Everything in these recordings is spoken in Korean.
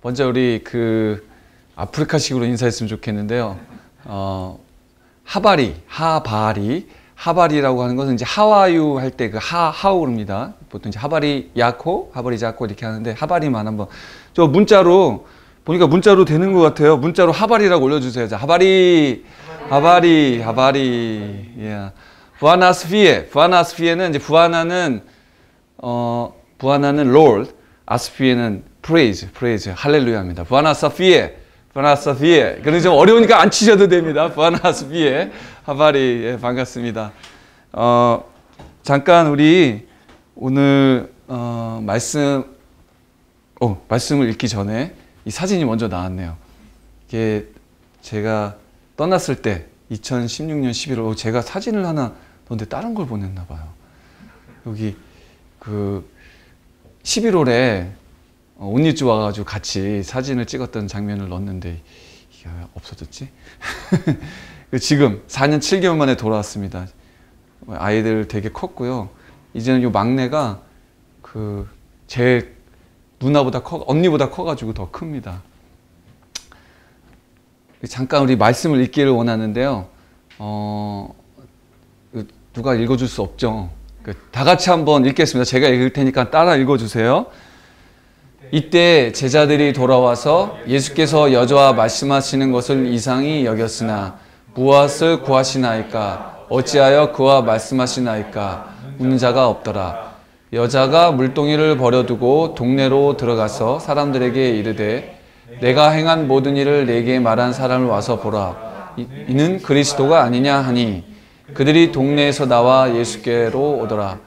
먼저 우리 아프리카식으로 인사했으면 좋겠는데요. 하바리라고 하는 것은 이제 하와유 할 때 하우입니다. 보통 이제 하바리 자코 이렇게 하는데 하바리만 한번 저 문자로 보니까 문자로 되는 것 같아요. 문자로 하바리라고 올려주세요. 자, 하바리. 예. 부아나스피에는 이제 부아나는 Lord, 아스피에는 praise, 할렐루야입니다. 부아나스피에. 그래서 좀 어려우니까 안 치셔도 됩니다. 부아나스피에. 하바리. 예, 반갑습니다. 잠깐 우리 오늘 말씀을 읽기 전에 이 사진이 먼저 나왔네요. 이게 제가 떠났을 때 2016년 11월 제가 사진을 하나 넣었는데 다른 걸 보냈나 봐요. 여기 11월에 온리즈 와가지고 같이 사진을 찍었던 장면을 넣었는데 이게 왜 없어졌지? 지금 4년 7개월 만에 돌아왔습니다. 아이들 되게 컸고요. 이제는 이 막내가 제 누나보다 언니보다 커가지고 더 큽니다. 잠깐 우리 말씀을 읽기를 원하는데요. 누가 읽어줄 수 없죠. 다 같이 한번 읽겠습니다. 제가 읽을 테니까 따라 읽어주세요. 이때 제자들이 돌아와서 예수께서 여자와 말씀하시는 것을 이상히 여겼으나 무엇을 구하시나이까? 어찌하여 그와 말씀하시나이까? 묻는 자가 없더라. 여자가 물동이를 버려두고 동네로 들어가서 사람들에게 이르되 내가 행한 모든 일을 내게 말한 사람을 와서 보라. 이는 그리스도가 아니냐 하니 그들이 동네에서 나와 예수께로 오더라.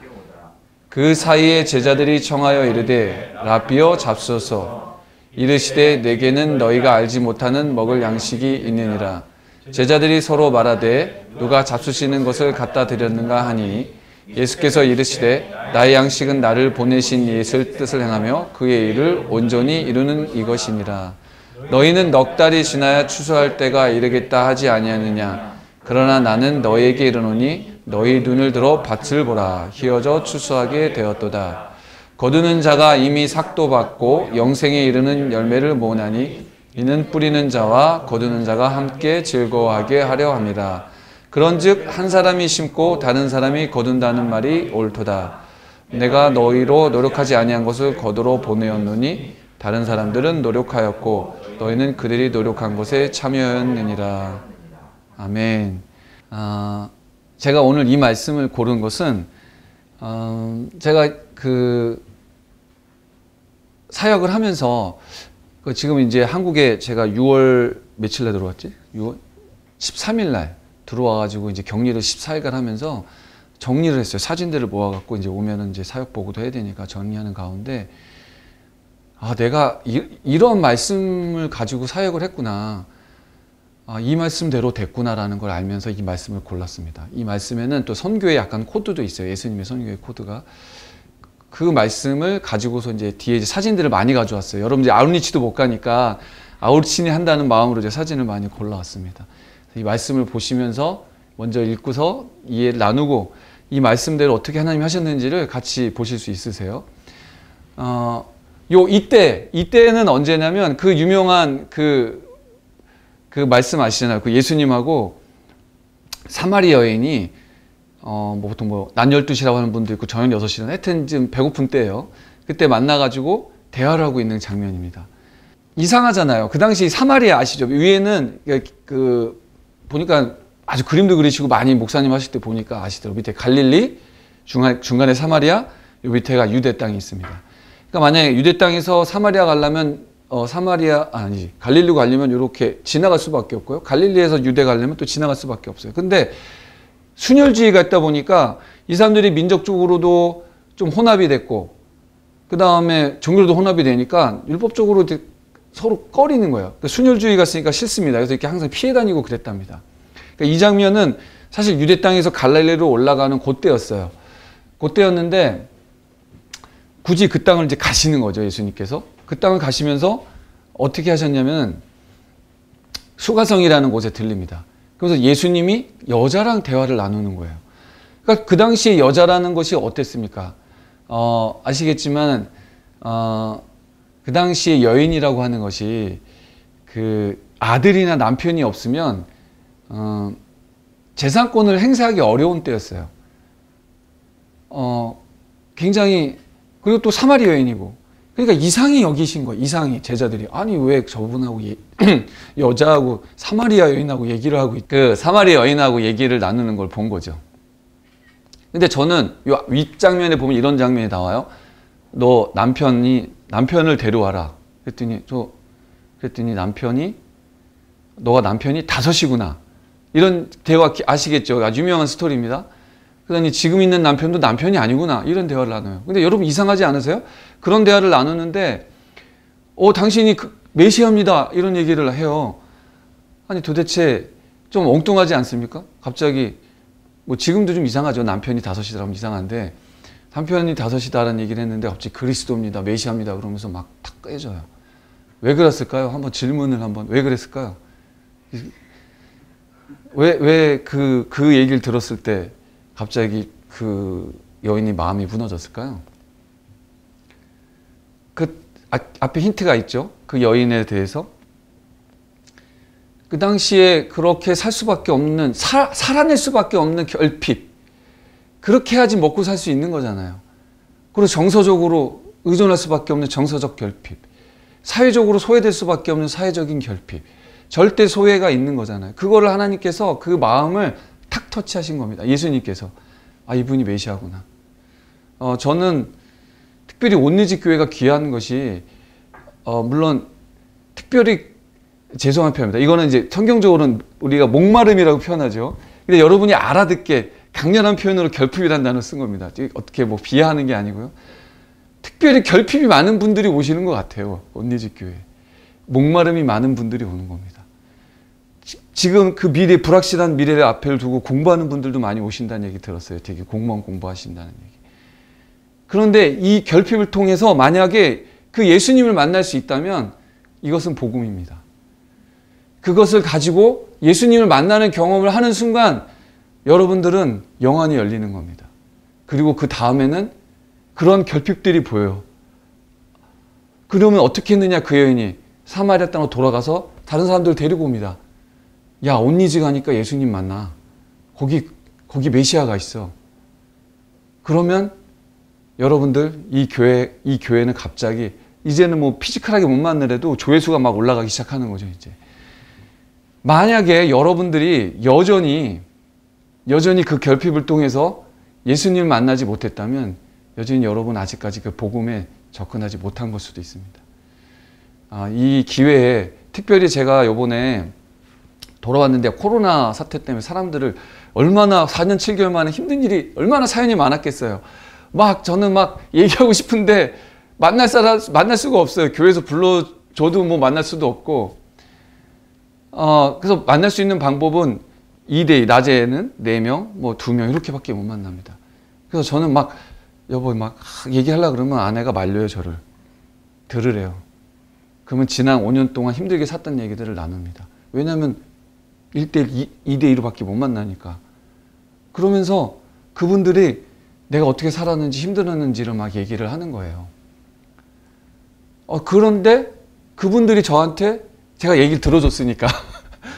그 사이에 제자들이 청하여 이르되 라비여 잡소서. 이르시되 내게는 너희가 알지 못하는 먹을 양식이 있느니라. 제자들이 서로 말하되 누가 잡수시는 것을 갖다 드렸는가 하니 예수께서 이르시되 나의 양식은 나를 보내신 예수의 뜻을 행하며 그의 일을 온전히 이루는 이것이니라. 너희는 넉 달이 지나야 추수할 때가 이르겠다 하지 아니하느냐. 그러나 나는 너희에게 이르노니 너희 눈을 들어 밭을 보라. 희어져 추수하게 되었도다. 거두는 자가 이미 삭도 받고 영생에 이르는 열매를 모으나니 이는 뿌리는 자와 거두는 자가 함께 즐거워하게 하려 함이라. 그런즉 한 사람이 심고 다른 사람이 거둔다는 말이 옳도다. 내가 너희로 노력하지 아니한 것을 거두러 보내었노니 다른 사람들은 노력하였고 너희는 그들이 노력한 것에 참여하였느니라. 아멘. 제가 오늘 이 말씀을 고른 것은 제가 사역을 하면서 지금 이제 한국에 제가 6월 며칠에 들어왔지? 6월 13일 날 들어와가지고 이제 격리를 14일간 하면서 정리를 했어요. 사진들을 모아갖고 이제 오면은 이제 사역 보고도 해야 되니까 정리하는 가운데 내가 이런 말씀을 가지고 사역을 했구나. 이 말씀대로 됐구나라는 걸 알면서 이 말씀을 골랐습니다. 이 말씀에는 또 선교의 약간 코드도 있어요. 예수님의 선교의 코드가. 그 말씀을 가지고서 이제 뒤에 이제 사진들을 많이 가져왔어요. 여러분 이제 아웃리치도 못 가니까 아웃리치 한다는 마음으로 이제 사진을 많이 골라왔습니다. 이 말씀을 보시면서 먼저 읽고서 이해를 나누고 이 말씀대로 어떻게 하나님이 하셨는지를 같이 보실 수 있으세요. 이때는 언제냐면 그 유명한 그 말씀 아시잖아요. 그 예수님하고 사마리 여인이 보통 낮 12시라고 하는 분도 있고 저녁 6시라는 하여튼 지금 배고픈 때예요. 그때 만나가지고 대화를 하고 있는 장면입니다. 이상하잖아요. 그 당시 사마리아 아시죠? 위에는 보니까 아주 그림도 그리시고 많이 목사님 하실 때 보니까 아시더라고요. 밑에 갈릴리, 중간에 사마리아, 요 밑에가 유대 땅이 있습니다. 그러니까 만약에 유대 땅에서 사마리아 가려면 갈릴리 가려면 이렇게 지나갈 수밖에 없고요. 갈릴리에서 유대 가려면 또 지나갈 수밖에 없어요. 근데 순혈주의가 있다 보니까 이 사람들이 민족적으로도 좀 혼합이 됐고 그 다음에 종교로도 혼합이 되니까 율법적으로 서로 꺼리는 거예요. 그러니까 순혈주의가 있으니까 싫습니다. 그래서 이렇게 항상 피해 다니고 그랬답니다. 그러니까 이 장면은 사실 유대 땅에서 갈릴리로 올라가는 그때였어요. 그때였는데 굳이 그 땅을 이제 가시는 거죠. 예수님께서. 그 땅을 가시면서 어떻게 하셨냐면 수가성이라는 곳에 들립니다. 그래서 예수님이 여자랑 대화를 나누는 거예요. 그러니까 그 당시에 여자라는 것이 어땠습니까? 아시겠지만 그 당시에 여인이라고 하는 것이 그 아들이나 남편이 없으면 재산권을 행사하기 어려운 때였어요. 굉장히, 그리고 또 사마리 여인이고, 그러니까 이상히 여기신 거예요. 이상히 제자들이 아니 왜 저분하고 여자하고 사마리아 여인하고 얘기를 하고 그 사마리아 여인하고 얘기를 나누는 걸 본 거죠. 근데 저는 이 윗장면에 보면 이런 장면이 나와요. 너 남편을 데려와라. 그랬더니 너가 남편이 5이구나. 이런 대화 아시겠죠? 아주 유명한 스토리입니다. 그러더니 지금 있는 남편도 남편이 아니구나. 이런 대화를 나눠요. 근데 여러분 이상하지 않으세요? 그런 대화를 나누는데 당신이 메시아입니다. 이런 얘기를 해요. 아니 도대체 좀 엉뚱하지 않습니까? 갑자기 뭐 지금도 좀 이상하죠. 남편이 5이라면 이상한데 남편이 5이다라는 얘기를 했는데 갑자기 그리스도입니다. 메시아입니다. 그러면서 막 탁 깨져요. 왜 그랬을까요? 한번 질문을 왜 그랬을까요? 왜 그 얘기를 들었을 때 갑자기 그 여인이 마음이 무너졌을까요? 그 앞에 힌트가 있죠. 그 여인에 대해서. 그 당시에 그렇게 살 수밖에 없는, 살아낼 수밖에 없는 결핍. 그렇게 해야지 먹고 살 수 있는 거잖아요. 그리고 정서적으로 의존할 수밖에 없는 정서적 결핍. 사회적으로 소외될 수밖에 없는 사회적인 결핍. 절대 소외가 있는 거잖아요. 그거를 하나님께서 그 마음을 탁 터치하신 겁니다. 예수님께서. 이분이 메시아구나. 저는 특별히 온리지 교회가 귀한 것이 물론 특별히 죄송한 표현입니다. 이거는 이제 성경적으로는 우리가 목마름이라고 표현하죠. 근데 여러분이 알아듣게 강렬한 표현으로 결핍이라는 단어를 쓴 겁니다. 어떻게 뭐 비하하는 게 아니고요. 특별히 결핍이 많은 분들이 오시는 것 같아요. 온리지 교회. 목마름이 많은 분들이 오는 겁니다. 지금 그 불확실한 미래를 앞에 두고 공부하는 분들도 많이 오신다는 얘기 들었어요. 되게 공무원 공부하신다는 얘기. 그런데 이 결핍을 통해서 만약에 그 예수님을 만날 수 있다면 이것은 복음입니다. 그것을 가지고 예수님을 만나는 경험을 하는 순간 여러분들은 영안이 열리는 겁니다. 그리고 그 다음에는 그런 결핍들이 보여요. 그러면 어떻게 했느냐 그 여인이 사마리아 땅으로 돌아가서 다른 사람들을 데리고 옵니다. 야, 온리지 가니까 예수님 만나. 거기 메시아가 있어. 그러면 여러분들 이 교회는 갑자기 이제는 뭐 피지컬하게 못 만나더라도 조회수가 막 올라가기 시작하는 거죠, 이제. 만약에 여러분들이 여전히 그 결핍을 통해서 예수님을 만나지 못했다면 여전히 여러분 아직까지 그 복음에 접근하지 못한 걸 수도 있습니다. 이 기회에 특별히 제가 요번에 돌아왔는데 코로나 사태 때문에 사람들을 얼마나 4년 7개월 만에 힘든 일이 얼마나 사연이 많았겠어요. 저는 얘기하고 싶은데 만날 수가 없어요. 교회에서 불러줘도 뭐 만날 수도 없고. 그래서 만날 수 있는 방법은 2대2, 낮에는 4명, 뭐 2명 이렇게밖에 못 만납니다. 그래서 저는 여보 얘기하려고 그러면 아내가 말려요, 저를. 들으래요. 그러면 지난 5년 동안 힘들게 샀던 얘기들을 나눕니다. 왜냐하면 1대1, 2대2로밖에 못 만나니까. 그러면서 그분들이 내가 어떻게 살았는지 힘들었는지를 얘기를 하는 거예요. 그런데 그분들이 저한테 제가 얘기를 들어줬으니까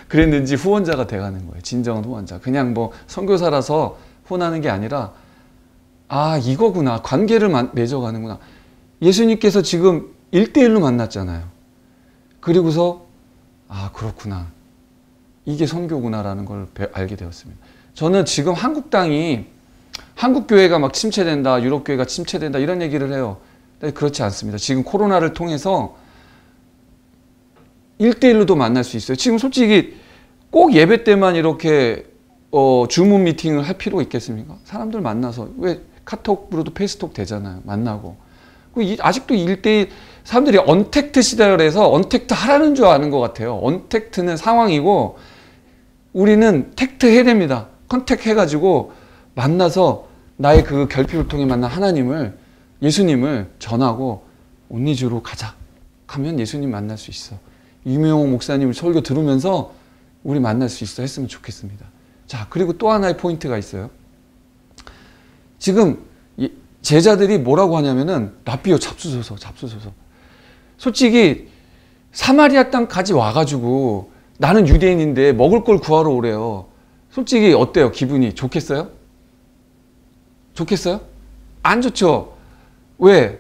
그랬는지 후원자가 돼가는 거예요. 진정한 후원자. 그냥 선교사라서 후원하는 게 아니라 이거구나. 관계를 맺어가는구나. 예수님께서 지금 1대1로 만났잖아요. 그리고서 그렇구나. 이게 선교구나라는 걸 알게 되었습니다. 저는 지금 한국교회가 침체된다, 유럽교회가 침체된다 이런 얘기를 해요. 근데 그렇지 않습니다. 지금 코로나를 통해서 1대1로도 만날 수 있어요. 지금 솔직히 꼭 예배 때만 이렇게 줌 미팅을 할 필요가 있겠습니까? 사람들 만나서 왜 카톡으로도 페이스톡 되잖아요. 만나고. 아직도 1대1 사람들이 언택트 시대라서 언택트 하라는 줄 아는 것 같아요. 언택트는 상황이고 우리는 텍트 해야 됩니다. 컨택 해가지고 만나서 나의 그 결핍을 통해 만난 하나님을, 예수님을 전하고 온리지로 가자. 가면 예수님 만날 수 있어. 유명호 목사님 설교 들으면서 우리 만날 수 있어 했으면 좋겠습니다. 자, 그리고 또 하나의 포인트가 있어요. 지금 제자들이 뭐라고 하냐면은 라삐오 잡수소서. 솔직히 사마리아 땅까지 와가지고 나는 유대인인데 먹을 걸 구하러 오래요. 솔직히 어때요? 기분이 좋겠어요? 좋겠어요? 안 좋죠. 왜?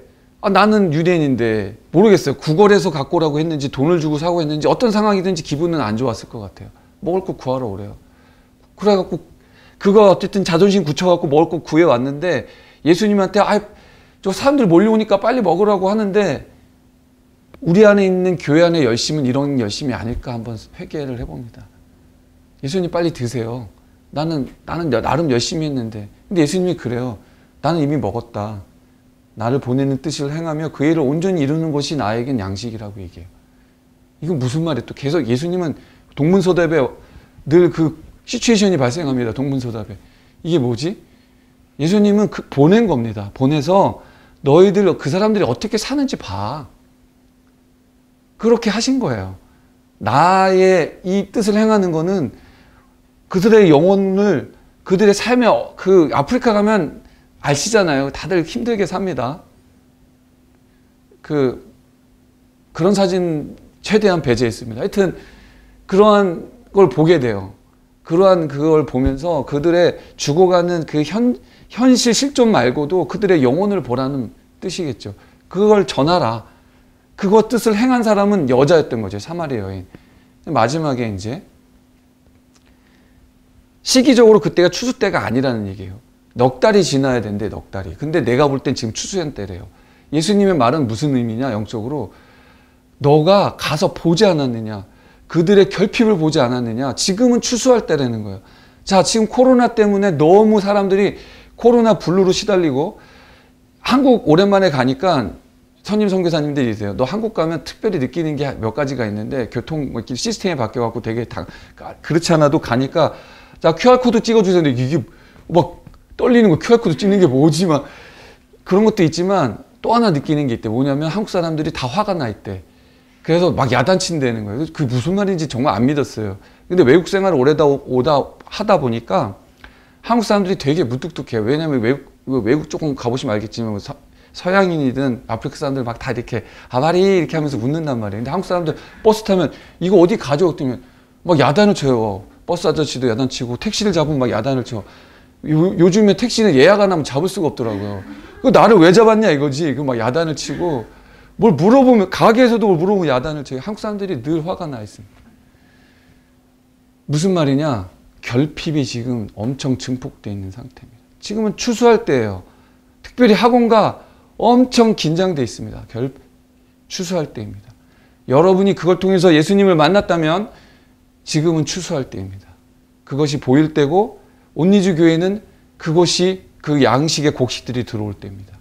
나는 유대인인데 모르겠어요. 구걸해서 갖고 오라고 했는지 돈을 주고 사고 했는지 어떤 상황이든지 기분은 안 좋았을 것 같아요. 먹을 거 구하러 오래요. 그래갖고 그거 어쨌든 자존심 굳혀갖고 먹을 거 구해왔는데 예수님한테 저 사람들 몰려오니까 빨리 먹으라고 하는데 우리 안에 있는 교회 안의 열심은 이런 열심이 아닐까 한번 회개를 해봅니다. 예수님 빨리 드세요. 나는 나름 열심히 했는데. 근데 예수님이 그래요. 나는 이미 먹었다. 나를 보내는 뜻을 행하며 그 일을 온전히 이루는 것이 나에겐 양식이라고 얘기해요. 이건 무슨 말이에요? 또 계속 예수님은 동문서답에 늘 그 시츄에이션이 발생합니다. 동문서답에. 이게 뭐지? 예수님은 보낸 겁니다. 보내서 너희들 그 사람들이 어떻게 사는지 봐. 그렇게 하신 거예요. 나의 이 뜻을 행하는 거는 그들의 영혼을 그들의 삶에 그 아프리카 가면 아시잖아요. 다들 힘들게 삽니다. 그런 사진 최대한 배제했습니다. 하여튼 그러한 걸 보게 돼요. 그러한 그걸 보면서 그들의 죽어가는 그 현실 실존 말고도 그들의 영혼을 보라는 뜻이겠죠. 그걸 전하라. 그거 뜻을 행한 사람은 여자였던 거죠. 사마리아 여인. 마지막에 이제 시기적으로 그때가 추수 때가 아니라는 얘기예요. 넉 달이 지나야 된대, 넉 달이. 근데 내가 볼 땐 지금 추수연 때래요. 예수님의 말은 무슨 의미냐, 영적으로. 너가 가서 보지 않았느냐, 그들의 결핍을 보지 않았느냐, 지금은 추수할 때라는 거예요. 자, 지금 코로나 때문에 너무 사람들이 코로나 블루로 시달리고, 한국 오랜만에 가니까 선임 선교사님들이세요. 너 한국 가면 특별히 느끼는 게 몇 가지가 있는데, 교통 시스템이 바뀌어갖고 되게 그렇지 않아도 가니까, 자, QR코드 찍어주세요. 근데 이게 막 떨리는 거, QR코드 찍는 게 뭐지? 막 그런 것도 있지만 또 하나 느끼는 게 있대. 뭐냐면 한국 사람들이 다 화가 나 있대. 그래서 막 야단친다는 거예요. 그게 무슨 말인지 정말 안 믿었어요. 근데 외국 생활을 오다 하다 보니까 한국 사람들이 되게 무뚝뚝해요. 왜냐면 외국 조금 가보시면 알겠지만 서양인이든 아프리카 사람들 막 다 이렇게 아바리 이렇게 하면서 웃는단 말이에요. 근데 한국 사람들 버스 타면 이거 어디 가져? 그러면 막 야단을 쳐요. 버스 아저씨도 야단치고 택시를 잡으면 막 야단을 쳐. 요즘에 택시는 예약 안 하면 잡을 수가 없더라고요. 나를 왜 잡았냐 이거지. 막 야단을 치고 뭘 물어보면 가게에서도 뭘 물어보면 야단을 쳐요. 한국 사람들이 늘 화가 나 있습니다. 무슨 말이냐? 결핍이 지금 엄청 증폭되어 있는 상태입니다. 지금은 추수할 때예요. 특별히 학원가 엄청 긴장되어 있습니다. 추수할 때입니다. 여러분이 그걸 통해서 예수님을 만났다면 지금은 추수할 때입니다. 그것이 보일 때고 온리주 교회는 그것이 그 양식의 곡식들이 들어올 때입니다.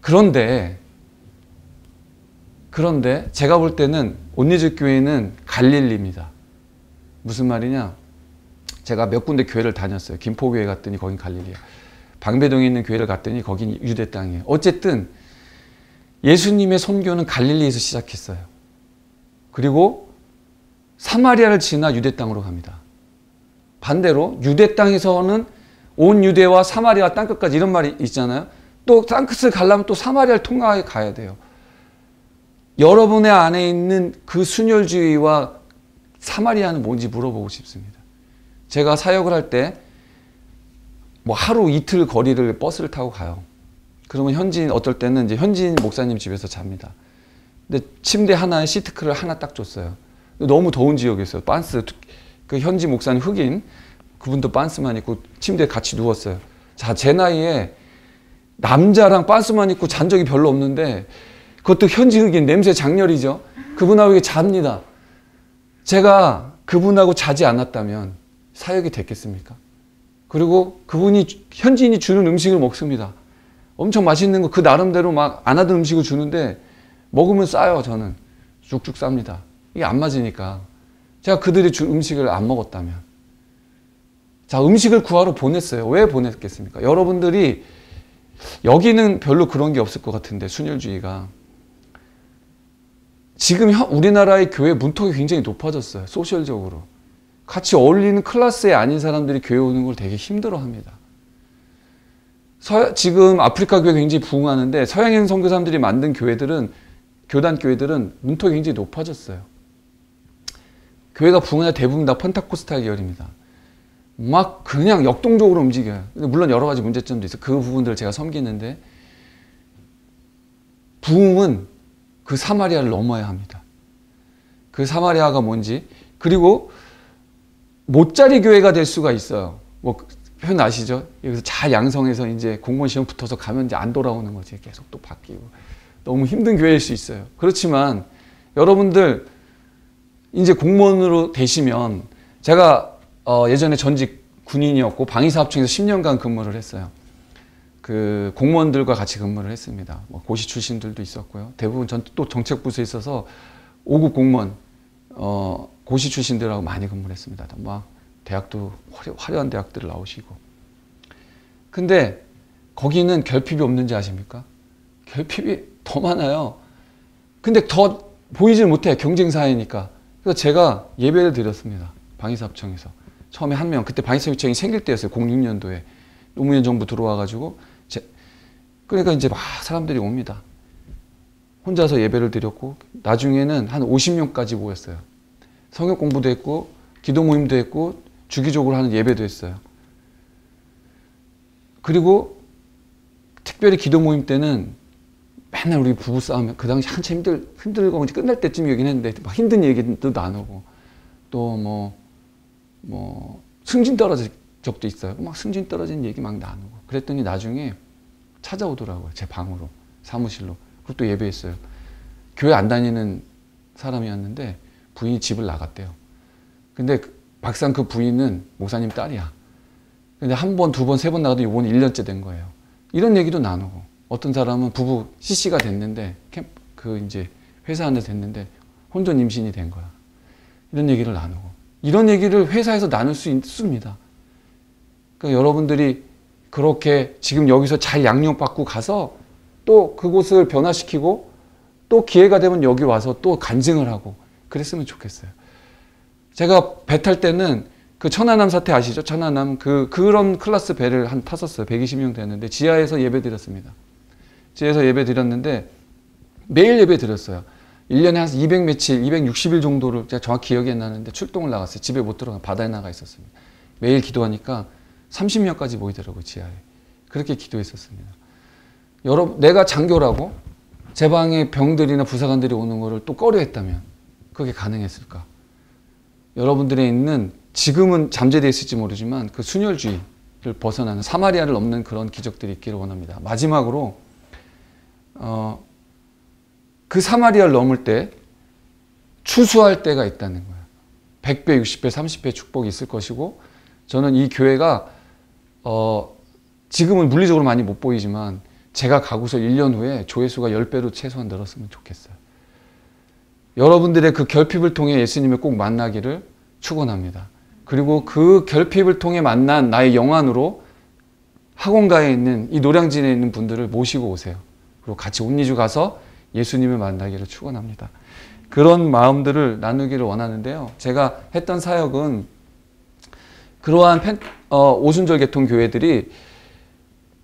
그런데 제가 볼 때는 온리주 교회는 갈릴리입니다. 무슨 말이냐? 제가 몇 군데 교회를 다녔어요. 김포교회 갔더니 거긴 갈릴리야. 방배동에 있는 교회를 갔더니 거긴 유대 땅이에요. 어쨌든 예수님의 선교는 갈릴리에서 시작했어요. 그리고 사마리아를 지나 유대 땅으로 갑니다. 반대로 유대 땅에서는 온 유대와 사마리아 땅끝까지 이런 말이 있잖아요. 또 땅끝을 가려면 또 사마리아를 통과해 가야 돼요. 여러분의 안에 있는 그 순혈주의와 사마리아는 뭔지 물어보고 싶습니다. 제가 사역을 할 때 뭐 하루 이틀 거리를 버스를 타고 가요. 그러면 어떨 때는 이제 현지인 목사님 집에서 잡니다. 근데 침대 하나에 시트크를 하나 딱 줬어요. 너무 더운 지역이었어요. 그 현지 목사님 흑인, 그분도 빤스만 입고 침대에 같이 누웠어요. 자, 제 나이에 남자랑 빤스만 입고 잔 적이 별로 없는데 그것도 현지 흑인, 냄새 장렬이죠. 그분하고 잡니다. 제가 그분하고 자지 않았다면 사역이 됐겠습니까? 그리고 그분이 현지인이 주는 음식을 먹습니다. 엄청 맛있는 거 그 나름대로 막 안 하던 음식을 주는데 먹으면 싸요. 저는 쭉쭉 쌉니다. 이게 안 맞으니까 제가 그들이 준 음식을 안 먹었다면, 자, 음식을 구하러 보냈어요. 왜 보냈겠습니까? 여러분들이 여기는 별로 그런 게 없을 것 같은데, 순혈주의가 지금 우리나라의 교회 문턱이 굉장히 높아졌어요. 소셜적으로 같이 어울리는 클래스에 아닌 사람들이 교회 오는 걸 되게 힘들어합니다. 지금 아프리카 교회 굉장히 부흥하는데 서양인 선교사님들이 만든 교회들은 교단 교회들은 문턱이 굉장히 높아졌어요. 교회가 부흥하냐 대부분 다 펜타코스탈 계열입니다. 막 그냥 역동적으로 움직여요. 물론 여러 가지 문제점도 있어요. 그 부분들을 제가 섬기는데 부흥은 그 사마리아를 넘어야 합니다. 그 사마리아가 뭔지. 그리고 못자리 교회가 될 수가 있어요. 뭐 표현 아시죠? 여기서 잘 양성해서 이제 공무원 시험 붙어서 가면 이제 안 돌아오는 거지. 계속 또 바뀌고. 너무 힘든 교회일 수 있어요. 그렇지만 여러분들 이제 공무원으로 되시면 제가 예전에 전직 군인이었고 방위사업청에서 10년간 근무를 했어요. 그 공무원들과 같이 근무를 했습니다. 뭐 고시 출신들도 있었고요. 대부분 전 또 정책부서에 있어서 5급 공무원 고시 출신들하고 많이 근무를 했습니다. 막 대학도 화려한 대학들을 나오시고. 근데 거기는 결핍이 없는지 아십니까? 결핍이 더 많아요. 근데 더 보이질 못해. 경쟁사회니까. 그래서 제가 예배를 드렸습니다. 방위사업청에서. 처음에 한 명, 그때 방위사업청이 생길 때였어요. 06년도에. 노무현 정부 들어와가지고. 그러니까 이제 막 사람들이 옵니다. 혼자서 예배를 드렸고, 나중에는 한 50명까지 모였어요. 성역 공부도 했고, 기도 모임도 했고, 주기적으로 하는 예배도 했어요. 그리고 특별히 기도 모임 때는 맨날 우리 부부 싸우면 그 당시 한참 힘들고 이제 끝날 때쯤이긴 했는데 막 힘든 얘기도 나누고 또 뭐 승진 떨어진 적도 있어요. 막 승진 떨어진 얘기 막 나누고 그랬더니 나중에 찾아오더라고요. 제 방으로 사무실로. 그리고 또 예배했어요. 교회 안 다니는 사람이었는데 부인이 집을 나갔대요. 근데 막상 그 부인은 목사님 딸이야. 근데 한 번, 두 번, 세 번 나가도 이번 1년째 된 거예요. 이런 얘기도 나누고 어떤 사람은 부부 CC가 됐는데 이제 회사 안에 됐는데 혼전 임신이 된 거야. 이런 얘기를 나누고 이런 얘기를 회사에서 나눌 수 있습니다. 그러니까 여러분들이 그렇게 지금 여기서 잘 양육받고 가서 또 그곳을 변화시키고 또 기회가 되면 여기 와서 또 간증을 하고 그랬으면 좋겠어요. 제가 배 탈 때는 그 천안함 사태 아시죠? 천안함 그런 클래스 배를 한 탔었어요. 120명 되는데 지하에서 예배 드렸습니다. 지하에서 예배 드렸는데 매일 예배 드렸어요. 1년에 한 200 며칠, 260일 정도를 제가 정확히 기억이 안 나는데 출동을 나갔어요. 집에 못 들어가 바다에 나가 있었습니다. 매일 기도하니까 30명까지 모이더라고요. 지하에. 그렇게 기도했었습니다. 내가 장교라고 제 방에 병들이나 부사관들이 오는 거를 또 꺼려했다면 그게 가능했을까? 여러분들에 있는 지금은 잠재되어 있을지 모르지만 그 순혈주의를 벗어나는 사마리아를 넘는 그런 기적들이 있기를 원합니다. 마지막으로 그 사마리아를 넘을 때 추수할 때가 있다는 거예요. 100배, 60배, 30배 축복이 있을 것이고 저는 이 교회가 지금은 물리적으로 많이 못 보이지만 제가 가고서 1년 후에 조회수가 10배로 최소한 늘었으면 좋겠어요. 여러분들의 그 결핍을 통해 예수님을 꼭 만나기를 축원합니다. 그리고 그 결핍을 통해 만난 나의 영안으로 학원가에 있는 이 노량진에 있는 분들을 모시고 오세요. 그리고 같이 온리주 가서 예수님을 만나기를 축원합니다. 그런 마음들을 나누기를 원하는데요. 제가 했던 사역은 그러한 오순절 계통 교회들이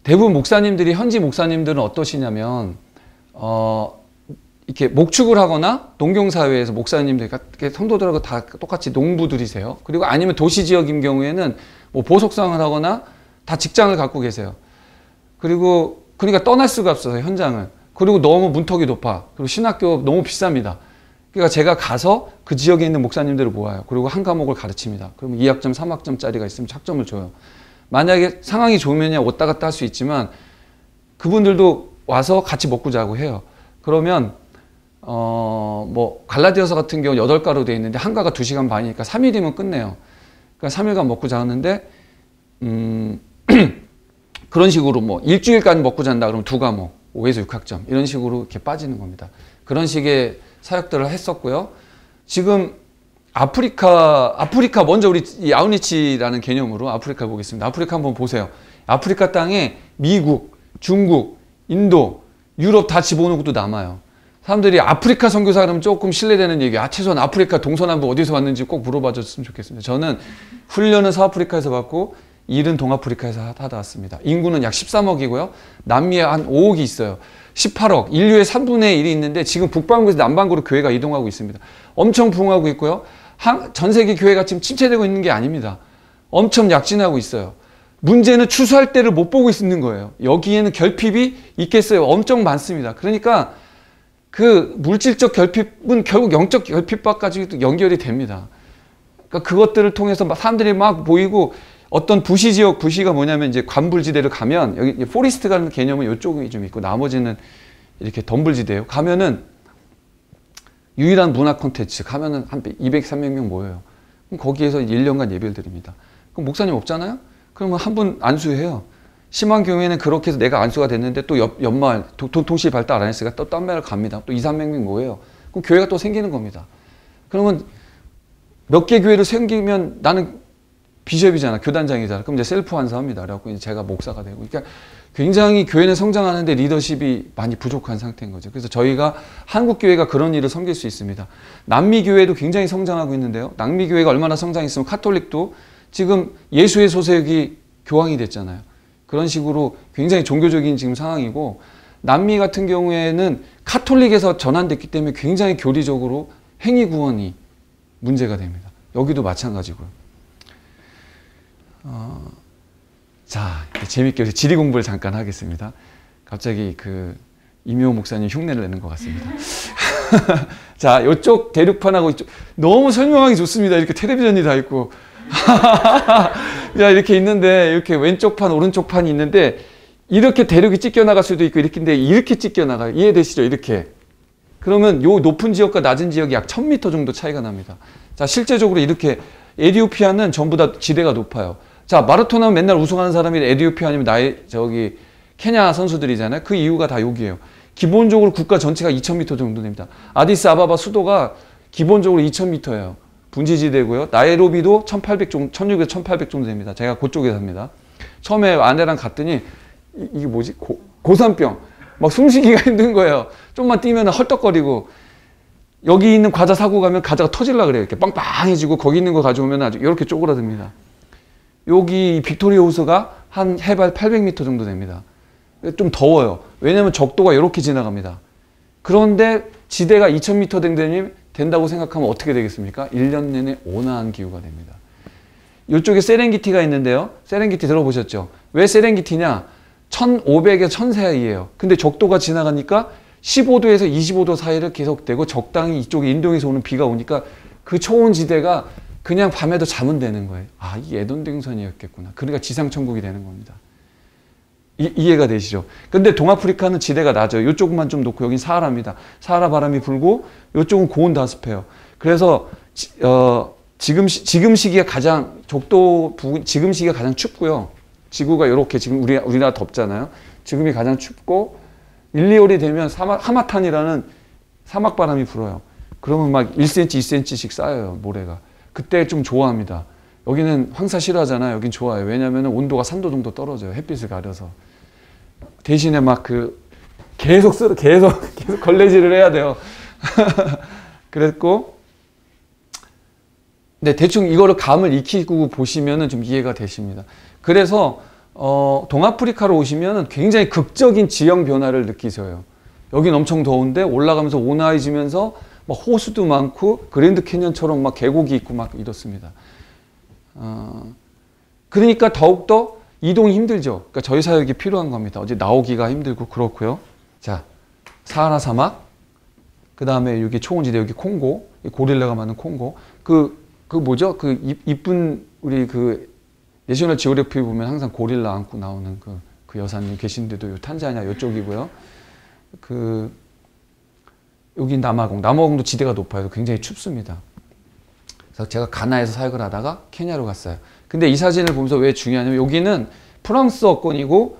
대부분 목사님들이 현지 목사님들은 어떠시냐면 이렇게 목축을 하거나 농경사회에서 목사님들 성도들하고 다 똑같이 농부들이세요. 그리고 아니면 도시지역인 경우에는 뭐 보석상을 하거나 다 직장을 갖고 계세요. 그러니까 떠날 수가 없어서 현장을. 그리고 너무 문턱이 높아. 그리고 신학교 너무 비쌉니다. 그러니까 제가 가서 그 지역에 있는 목사님들을 모아요. 그리고 한 과목을 가르칩니다. 그러면 2학점, 3학점짜리가 있으면 학점을 줘요. 만약에 상황이 좋으면 왔다 갔다 할 수 있지만 그분들도 와서 같이 먹고 자고 해요. 그러면 뭐 갈라디아서 같은 경우 8가로 되어 있는데 한 가가 2시간 반이니까 3일이면 끝내요. 그러니까 3일간 먹고 자는데 그런 식으로 뭐 일주일간 먹고 잔다 그러면 2과목 5에서 6학점 이런 식으로 이렇게 빠지는 겁니다. 그런 식의 사역들을 했었고요. 지금 아프리카 먼저 우리 이 아우니치라는 개념으로 아프리카 보겠습니다. 아프리카 한번 보세요. 아프리카 땅에 미국, 중국, 인도, 유럽 다 집어넣은 것도 남아요. 사람들이 아프리카 선교사 그러면 조금 신뢰되는 얘기. 최소한 아프리카 동서남부 어디서 왔는지 꼭 물어봐 줬으면 좋겠습니다. 저는 훈련은 서아프리카에서 받고 일은 동아프리카에서 하다 왔습니다. 인구는 약 13억이고요. 남미에 한 5억이 있어요. 18억, 인류의 3분의 1이 있는데 지금 북반구에서 남반구로 교회가 이동하고 있습니다. 엄청 부흥하고 있고요. 전 세계 교회가 지금 침체되고 있는 게 아닙니다. 엄청 약진하고 있어요. 문제는 추수할 때를 못 보고 있는 거예요. 여기에는 결핍이 있겠어요. 엄청 많습니다. 그러니까 그 물질적 결핍은 결국 영적 결핍과까지도 연결이 됩니다. 그러니까 그것들을 통해서 사람들이 막 모이고 어떤 부시지역, 부시가 뭐냐면 이제 관불지대를 가면 여기 포리스트라는 개념은 이쪽이 좀 있고 나머지는 이렇게 덤불지대예요. 가면은 유일한 문화 콘텐츠 가면은 한 200, 300명 모여요. 그럼 거기에서 1년간 예배를 드립니다. 그럼 목사님 없잖아요? 그러면 한 분 안수해요. 심한 경우에는 그렇게 해서 내가 안수가 됐는데 또 연말 동시에 발달 안 했으니까 또 딴 메를 갑니다. 또 2, 300명 모여요. 그럼 교회가 또 생기는 겁니다. 그러면 몇 개 교회를 생기면 나는 비숍이잖아. 교단장이잖아. 그럼 이제 셀프 안수합니다. 그래갖고 이제 제가 목사가 되고. 그러니까 굉장히 교회는 성장하는데 리더십이 많이 부족한 상태인 거죠. 그래서 저희가 한국 교회가 그런 일을 섬길 수 있습니다. 남미 교회도 굉장히 성장하고 있는데요. 남미 교회가 얼마나 성장했으면 카톨릭도 지금 예수의 소색이 교황이 됐잖아요. 그런 식으로 굉장히 종교적인 지금 상황이고 남미 같은 경우에는 카톨릭에서 전환됐기 때문에 굉장히 교리적으로 행위 구원이 문제가 됩니다. 여기도 마찬가지고요. 자, 재밌게 지리 공부를 잠깐 하겠습니다. 갑자기 그 이묘 목사님 흉내를 내는 것 같습니다. 자, 이쪽 대륙판하고 이쪽 너무 설명하기 좋습니다. 이렇게 텔레비전이 다 있고. 자, 이렇게 있는데 이렇게 왼쪽 판, 오른쪽 판이 있는데 이렇게 대륙이 찢겨 나갈 수도 있고 이렇게인데 이렇게 찢겨 나가요. 이해되시죠? 이렇게. 그러면 요 높은 지역과 낮은 지역이 약 1000m 정도 차이가 납니다. 자, 실제적으로 이렇게 에티오피아는 전부 다 지대가 높아요. 자, 마라톤 하면 맨날 우승하는 사람이 에티오피아 아니면 케냐 선수들이잖아요. 그 이유가 다 여기예요. 기본적으로 국가 전체가 2000m 정도 됩니다. 아디스아바바 수도가 기본적으로 2000m예요. 분지지대고요. 나이로비도 1800 정도, 1600, 1800 정도 됩니다. 제가 그쪽에 삽니다. 처음에 아내랑 갔더니 이게 뭐지? 고산병. 막 숨쉬기가 힘든 거예요. 좀만 뛰면 헐떡거리고 여기 있는 과자 사고 가면 과자가 터질라 그래요. 이렇게 빵빵해지고 거기 있는 거 가져오면 아주 이렇게 쪼그라듭니다. 여기 빅토리아 호수가 한 해발 800m 정도 됩니다. 좀 더워요. 왜냐하면 적도가 이렇게 지나갑니다. 그런데 지대가 2000m 된다고 생각하면 어떻게 되겠습니까? 1년 내내 온화한 기후가 됩니다. 이쪽에 세렝게티가 있는데요. 세렝게티 들어보셨죠? 왜 세렝게티냐? 1500에서 1000 사이예요. 근데 적도가 지나가니까 15도에서 25도 사이를 계속되고 적당히 이쪽에 인도에서 오는 비가 오니까 그 초원 지대가 그냥 밤에도 자면 되는 거예요. 아, 이 에덴동산이었겠구나. 그러니까 지상천국이 되는 겁니다. 이해가 되시죠? 근데 동아프리카는 지대가 낮아요. 이쪽만 좀 높고 여긴 사하라입니다. 사하라 바람이 불고 이쪽은 고온 다습해요. 그래서 지금 시기가 가장 지금 시기가 가장 춥고요. 지구가 이렇게 지금 우리나라 덥잖아요. 지금이 가장 춥고 1, 2월이 되면 하마탄이라는 사막 바람이 불어요. 그러면 막 1cm, 2cm씩 쌓여요, 모래가. 그때 좀 좋아합니다. 여기는 황사 싫어하잖아요. 여긴 좋아요. 왜냐하면 온도가 3도 정도 떨어져요. 햇빛을 가려서. 대신에 막 계속 걸레질을 해야 돼요. 그랬고, 네, 대충 이거를 감을 익히고 보시면은 좀 이해가 되십니다. 그래서, 동아프리카로 오시면은 굉장히 극적인 지형 변화를 느끼셔요. 여긴 엄청 더운데 올라가면서 온화해지면서 막 호수도 많고 그랜드 캐년처럼 막 계곡이 있고 막 이렇습니다. 그러니까 더욱더 이동이 힘들죠. 그러니까 저희 사역이 필요한 겁니다. 어디 나오기가 힘들고 그렇고요. 자, 사하라 사막, 그 다음에 여기 초원지대, 여기 콩고, 고릴라가 많은 콩고, 뭐죠? 이쁜 우리 내셔널 지오그래피 보면 항상 고릴라 안고 나오는 그 여사님 계신데도 탄자니아 이쪽이고요. 여기 남아공도 지대가 높아요. 굉장히 춥습니다. 그래서 제가 가나에서 사역을 하다가 케냐로 갔어요. 근데 이 사진을 보면서 왜 중요하냐면 여기는 프랑스어권이고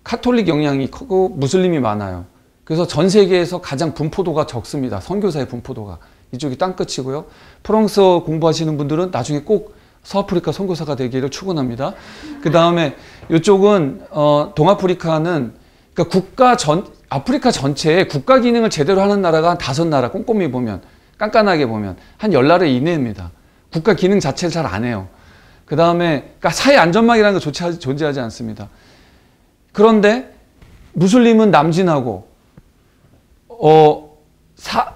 카톨릭 영향이 크고 무슬림이 많아요. 그래서 전 세계에서 가장 분포도가 적습니다. 선교사의 분포도가. 이쪽이 땅끝이고요. 프랑스어 공부하시는 분들은 나중에 꼭 서아프리카 선교사가 되기를 축원합니다. 그 다음에 이쪽은 동아프리카는 그러니까 아프리카 전체에 국가 기능을 제대로 하는 나라가 한 5나라 꼼꼼히 보면 깐깐하게 보면 한 10나라 이내입니다. 국가 기능 자체를 잘 안 해요. 그 다음에 그러니까 사회 안전망이라는 거 존재하지 않습니다. 그런데 무슬림은 남진하고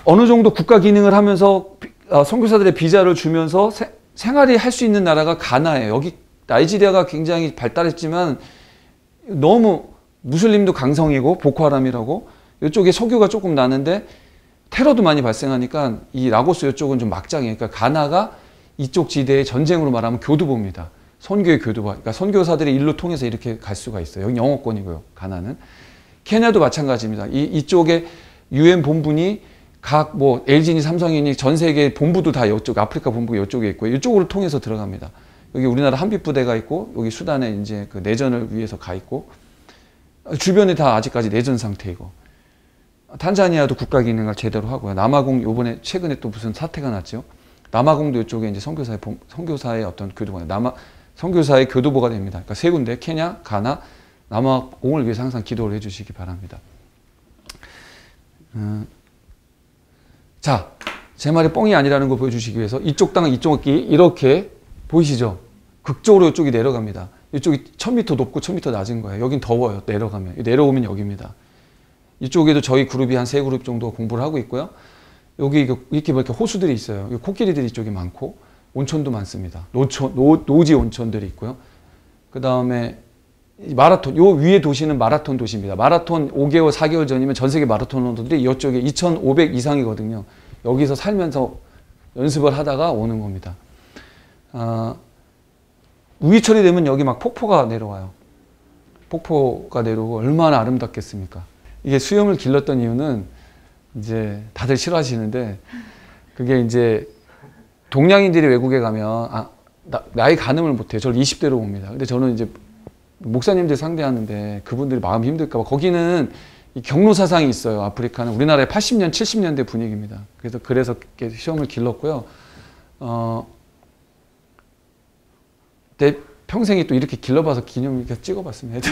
어느 정도 국가 기능을 하면서 선교사들의 비자를 주면서 생활이 할 수 있는 나라가 가나예요. 여기 나이지리아가 굉장히 발달했지만 너무 무슬림도 강성이고 보코하람이라고 이쪽에 석유가 조금 나는데 테러도 많이 발생하니까 이 라고스 이쪽은 좀 막장이에요. 그러니까 가나가 이쪽 지대의 전쟁으로 말하면 교두보입니다. 선교의 교두보. 그러니까 선교사들이 일로 통해서 이렇게 갈 수가 있어요. 여기 영어권이고요. 가나는. 케냐도 마찬가지입니다. 이쪽에 UN 본부니 각 뭐 LG니 삼성이니 전 세계 본부도 다 이쪽 아프리카 본부가 이쪽에 있고요. 이쪽으로 통해서 들어갑니다. 여기 우리나라 한빛부대가 있고 여기 수단에 이제 그 내전을 위해서 가 있고 주변이 다 아직까지 내전 상태이고 탄자니아도 국가 기능을 제대로 하고요. 남아공 요번에 최근에 또 무슨 사태가 났죠. 남아공도 이쪽에 이제 선교사의 어떤 교두보가 선교사의 교두보가 됩니다. 그러니까 세 군데 케냐, 가나, 남아공을 위해서 항상 기도를 해주시기 바랍니다. 자, 제 말이 뻥이 아니라는 걸 보여주시기 위해서 이쪽 땅은 이쪽이 이렇게 보이시죠? 극적으로 이쪽이 내려갑니다. 이쪽이 1000m 높고 1000m 낮은 거예요. 여긴 더워요. 내려오면 여기입니다. 이쪽에도 저희 그룹이 한 3그룹 정도 공부를 하고 있고요. 여기 이렇게 호수들이 있어요. 코끼리들이 이쪽에 많고 온천도 많습니다. 노지 온천들이 있고요. 그 다음에 마라톤, 요 위에 도시는 마라톤 도시입니다. 마라톤 5개월, 4개월 전이면 전 세계 마라톤 원더들이 이쪽에 2500 이상이거든요. 여기서 살면서 연습을 하다가 오는 겁니다. 우위철이 되면 여기 막 폭포가 내려와요. 폭포가 내려오고 얼마나 아름답겠습니까? 이게 수염을 길렀던 이유는 이제 다들 싫어하시는데 그게 이제 동양인들이 외국에 가면 나이 가늠을 못해요. 저를 20대로 봅니다. 근데 저는 이제 목사님들 상대하는데 그분들이 마음이 힘들까 봐 거기는 이 경로 사상이 있어요. 아프리카는 우리나라의 80년, 70년대 분위기입니다. 그래서 이렇게 시험을 길렀고요. 내 평생이 또 이렇게 길러봐서 기념 이렇게 찍어봤습니다.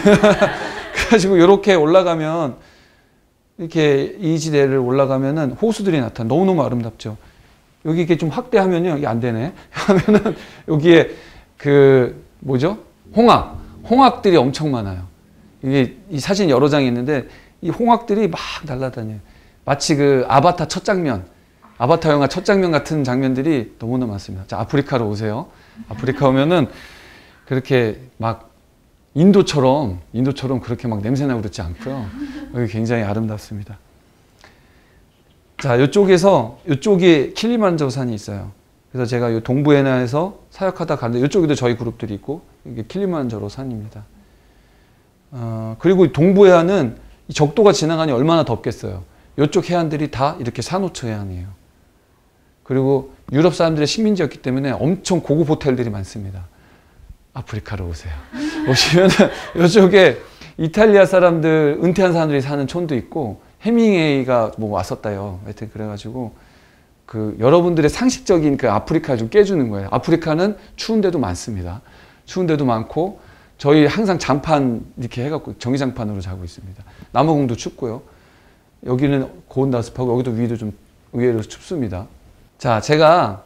그래가지고 이렇게 올라가면 이렇게 이 지대를 올라가면은 호수들이 나타나 너무너무 아름답죠. 여기 이렇게 좀 확대하면요. 이게 안 되네. 하면은 여기에 그 뭐죠? 홍학들이 엄청 많아요. 이게 이 사진 여러 장이 있는데 이 홍학들이 막 날아다녀요. 마치 그 아바타 첫 장면, 아바타 영화 첫 장면 같은 장면들이 너무나 많습니다. 자, 아프리카로 오세요. 아프리카 오면은 그렇게 막 인도처럼 그렇게 막 냄새나고 그렇지 않고요. 여기 굉장히 아름답습니다. 자, 이쪽에 킬리만자로 산이 있어요. 그래서 제가 이 동부에나에서 사역하다 가는데 이쪽에도 저희 그룹들이 있고 이게 킬리만자로 산입니다. 그리고 동부해안은 적도가 지나가니 얼마나 덥겠어요. 이쪽 해안들이 다 이렇게 산호초 해안이에요. 그리고 유럽 사람들의 식민지였기 때문에 엄청 고급 호텔들이 많습니다. 아프리카로 오세요. 오시면 이쪽에 이탈리아 사람들, 은퇴한 사람들이 사는 촌도 있고 해밍웨이가 뭐 왔었다요. 하여튼 그래가지고 그 여러분들의 상식적인 그 아프리카를 좀 깨주는 거예요. 아프리카는 추운 데도 많습니다. 추운 데도 많고 저희 항상 장판 이렇게 해갖고 전기장판으로 자고 있습니다. 남아공도 춥고요. 여기는 고온다습하고 여기도 위도 좀 의외로 춥습니다. 자, 제가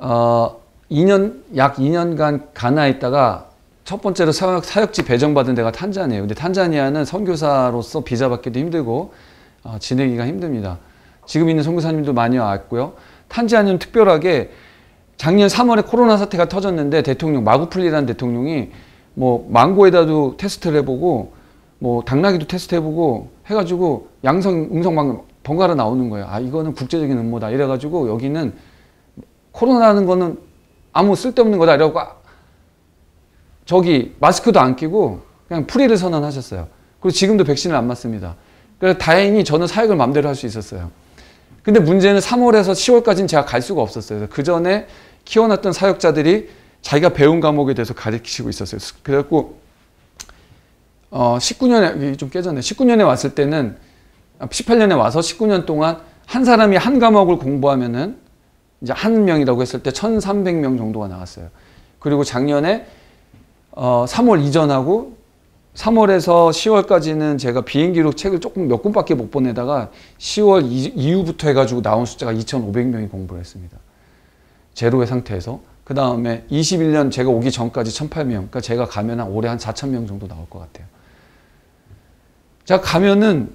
약 2년간 가나에 있다가 첫 번째로 사역지 배정받은 데가 탄자니아예요. 근데 탄자니아는 선교사로서 비자 받기도 힘들고 지내기가 힘듭니다. 지금 있는 선교사님도 많이 왔고요. 탄자니아는 특별하게 작년 3월에 코로나 사태가 터졌는데 대통령 마구풀리라는 대통령이 뭐 망고에다도 테스트를 해보고 뭐 당나귀도 테스트해보고 해가지고 양성 음성 막 번갈아 나오는 거예요. 이거는 국제적인 음모다 이래가지고 여기는 코로나라는 거는 아무 쓸데없는 거다 이러고 저기 마스크도 안 끼고 그냥 프리를 선언하셨어요. 그리고 지금도 백신을 안 맞습니다. 그래서 다행히 저는 사역을 마음대로 할 수 있었어요. 근데 문제는 3월에서 10월까지는 제가 갈 수가 없었어요. 그 전에 키워놨던 사역자들이 자기가 배운 과목에 대해서 가르치고 있었어요. 그래갖고 19년에 좀 깨졌네. 19년에 왔을 때는 18년에 와서 19년 동안 한 사람이 한 과목을 공부하면은 이제 한 명이라고 했을 때 1,300명 정도가 나왔어요. 그리고 작년에 3월 이전하고 3월에서 10월까지는 제가 비행기로 책을 조금 몇 권밖에 못 보내다가 10월 이후부터 해가지고 나온 숫자가 2,500명이 공부를 했습니다. 제로의 상태에서. 그 다음에 21년 제가 오기 전까지 1,800명. 그러니까 제가 가면 올해 한 4,000명 정도 나올 것 같아요. 제가 가면은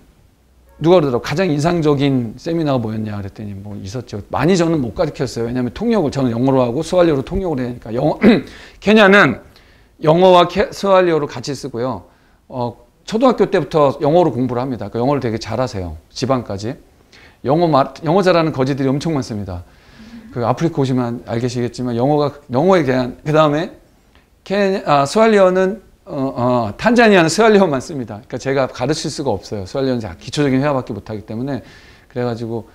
누가 그러더라고. 가장 인상적인 세미나가 뭐였냐 그랬더니 뭐 있었죠. 많이 저는 못 가르쳤어요. 왜냐하면 통역을 저는 영어로 하고 스왈리어로 통역을 해야 하니까. 케냐는 영어와 스왈리어로 같이 쓰고요. 초등학교 때부터 영어로 공부를 합니다. 그러니까 영어를 되게 잘하세요. 지방까지. 영어 잘하는 거지들이 엄청 많습니다. 그 아프리카 오시면 알겠지만 영어에 대한 그 다음에 스왈리어는 탄자니아는 스왈리어만 씁니다. 그러니까 제가 가르칠 수가 없어요. 스왈리어는 기초적인 회화밖에 못하기 때문에 그래가지고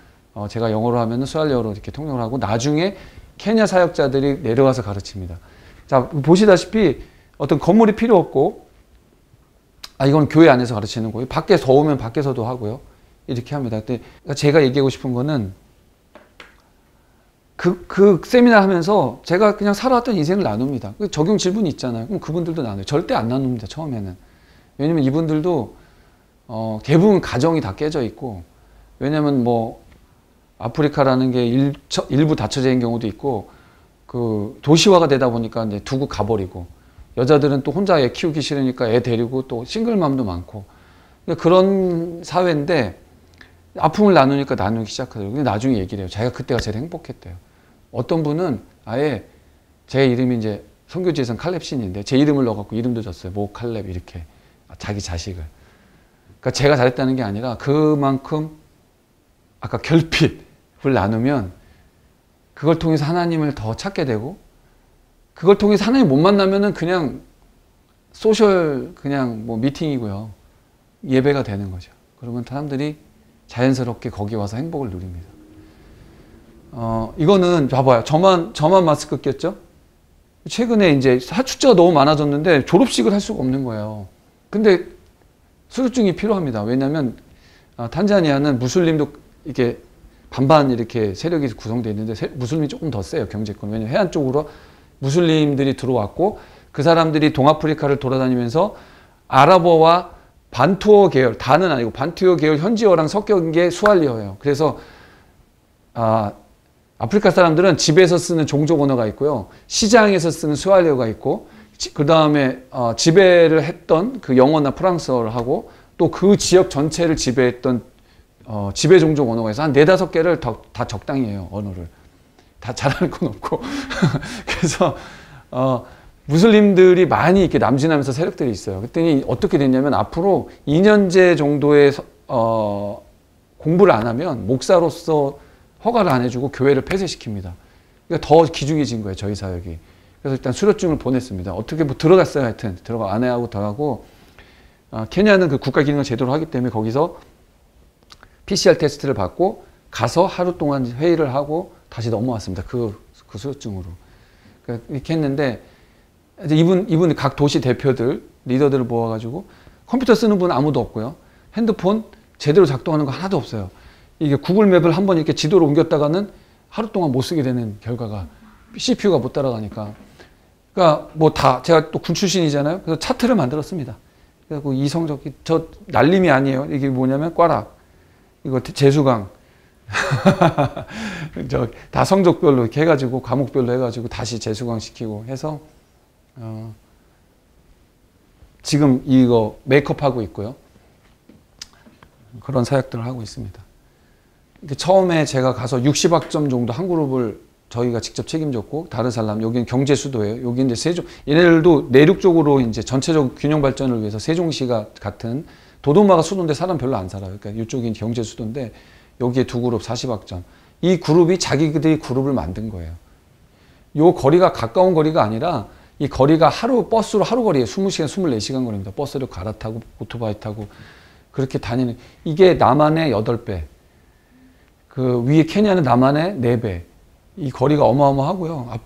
제가 영어로 하면 스왈리어로 이렇게 통역을 하고 나중에 케냐 사역자들이 내려와서 가르칩니다. 자 보시다시피 어떤 건물이 필요 없고 이건 교회 안에서 가르치는 거예요. 밖에 더우면 밖에서도 하고요. 이렇게 합니다. 근데 제가 얘기하고 싶은 거는 그 세미나 하면서 제가 그냥 살아왔던 인생을 나눕니다. 적용 질문이 있잖아요. 그럼 그분들도 나눠요. 절대 안 나눕니다. 처음에는. 왜냐면 이분들도 대부분 가정이 다 깨져 있고 왜냐면 뭐 아프리카라는 게 일부 닫혀져 있는 경우도 있고 그 도시화가 되다 보니까 이제 두고 가버리고 여자들은 또 혼자 애 키우기 싫으니까 애 데리고 또 싱글맘도 많고 그런 사회인데 아픔을 나누니까 나누기 시작하더라고요. 근데 나중에 얘기를 해요. 자기가 그때가 제일 행복했대요. 어떤 분은 아예 제 이름이 이제 선교지에선 칼렙신인데 제 이름을 넣어갖고 이름도 줬어요. 모 칼렙 이렇게 자기 자식을. 그러니까 제가 잘했다는 게 아니라 그만큼 아까 결핍을 나누면 그걸 통해서 하나님을 더 찾게 되고 그걸 통해서 하나님 못 만나면은 그냥 소셜 그냥 뭐 미팅이고요. 예배가 되는 거죠. 그러면 사람들이 자연스럽게 거기 와서 행복을 누립니다. 이거는 봐봐요. 저만 마스크 꼈죠? 최근에 이제 사출자가 너무 많아졌는데 졸업식을 할 수가 없는 거예요. 근데 수료증이 필요합니다. 왜냐하면 탄자니아는 무슬림도 이렇게 반반 이렇게 세력이 구성되어 있는데 무슬림이 조금 더 세요. 경제권. 왜냐하면 해안 쪽으로 무슬림들이 들어왔고 그 사람들이 동아프리카를 돌아다니면서 아랍어와 반투어 계열, 다는 아니고 반투어 계열 현지어랑 섞인 게 스왈리어예요. 그래서 아프리카 사람들은 집에서 쓰는 종족 언어가 있고요. 시장에서 쓰는 스왈리어가 있고 그 다음에 지배를 했던 그 영어나 프랑스어를 하고 또 그 지역 전체를 지배했던 지배 종족 언어가 있어서 한 4-5개를 다 적당히 해요. 언어를. 다 잘하는 건 없고. 그래서 무슬림들이 많이 이렇게 남진하면서 세력들이 있어요. 그랬더니 어떻게 됐냐면 앞으로 2년제 정도의 공부를 안 하면 목사로서 허가를 안 해주고 교회를 폐쇄시킵니다. 그러니까 더 기중해진 거예요. 저희 사역이. 그래서 일단 수료증을 보냈습니다. 어떻게 뭐 들어갔어요. 하여튼 아내하고 들어가고 케냐는 그 국가 기능을 제대로 하기 때문에 거기서 PCR 테스트를 받고 가서 하루 동안 회의를 하고 다시 넘어왔습니다. 그 수료증으로. 이렇게 했는데 이제 이분 각 도시 대표들, 리더들을 모아가지고 컴퓨터 쓰는 분은 아무도 없고요. 핸드폰 제대로 작동하는 거 하나도 없어요. 이게 구글 맵을 한번 이렇게 지도로 옮겼다가는 하루 동안 못 쓰게 되는 결과가 CPU가 못 따라가니까. 그러니까 뭐 다 제가 또 군 출신이잖아요. 그래서 차트를 만들었습니다. 그래서 이 성적이 저 날림이 아니에요. 이게 뭐냐면 꽈락, 이거 재수강, 다 성적별로 이렇게 해가지고 과목별로 해가지고 다시 재수강 시키고 해서 지금 이거 메이크업 하고 있고요. 그런 사역들을 하고 있습니다. 처음에 제가 가서 60학점 정도 한 그룹을 저희가 직접 책임졌고 다르살람 여기는 경제 수도예요. 여기 이제 세종 얘네들도 내륙 쪽으로 이제 전체적 균형 발전을 위해서 세종시가 같은 도도마가 수도인데 사람 별로 안 살아요. 그러니까 이쪽이 경제 수도인데 여기에 두 그룹 40학점. 이 그룹이 자기들이 그룹을 만든 거예요. 요 거리가 가까운 거리가 아니라 이 거리가 버스로 하루 거리에 20시간, 24시간 거리입니다. 버스를 갈아타고 오토바이 타고 그렇게 다니는 이게 남한의 8배. 그 위에 케냐는 남한의 4배. 이 거리가 어마어마하고요.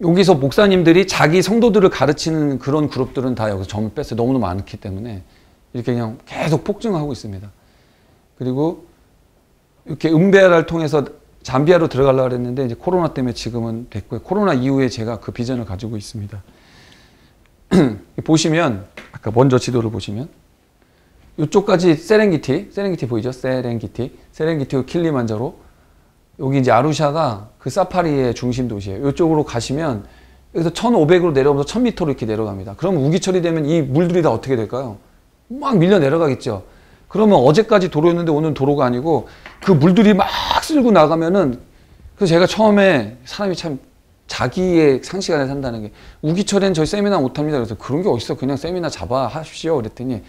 여기서 목사님들이 자기 성도들을 가르치는 그런 그룹들은 다 여기서 점을 뺐어요. 너무너무 많기 때문에 이렇게 그냥 계속 폭증하고 있습니다. 그리고 이렇게 음베아를 통해서 잠비아로 들어가려고 했는데 이제 코로나 때문에 지금은 됐고요. 코로나 이후에 제가 그 비전을 가지고 있습니다. 보시면 아까 먼저 지도를 보시면 이쪽까지 세렝게티 보이죠? 세렝게티고 킬리만자로 여기 이제 아루샤가 그 사파리의 중심 도시예요. 이쪽으로 가시면 여기서 1500으로 내려오면서 1000m로 이렇게 내려갑니다. 그러면 우기철이 되면 이 물들이 다 어떻게 될까요? 막 밀려 내려가겠죠. 그러면 어제까지 도로였는데 오늘 도로가 아니고 그 물들이 막 쓸고 나가면은, 그래서 제가 처음에 사람이 참 자기의 상식 안에 산다는 게, 우기철엔 저희 세미나 못합니다. 그래서 그런 게 어딨어, 그냥 세미나 잡아 하십시오 그랬더니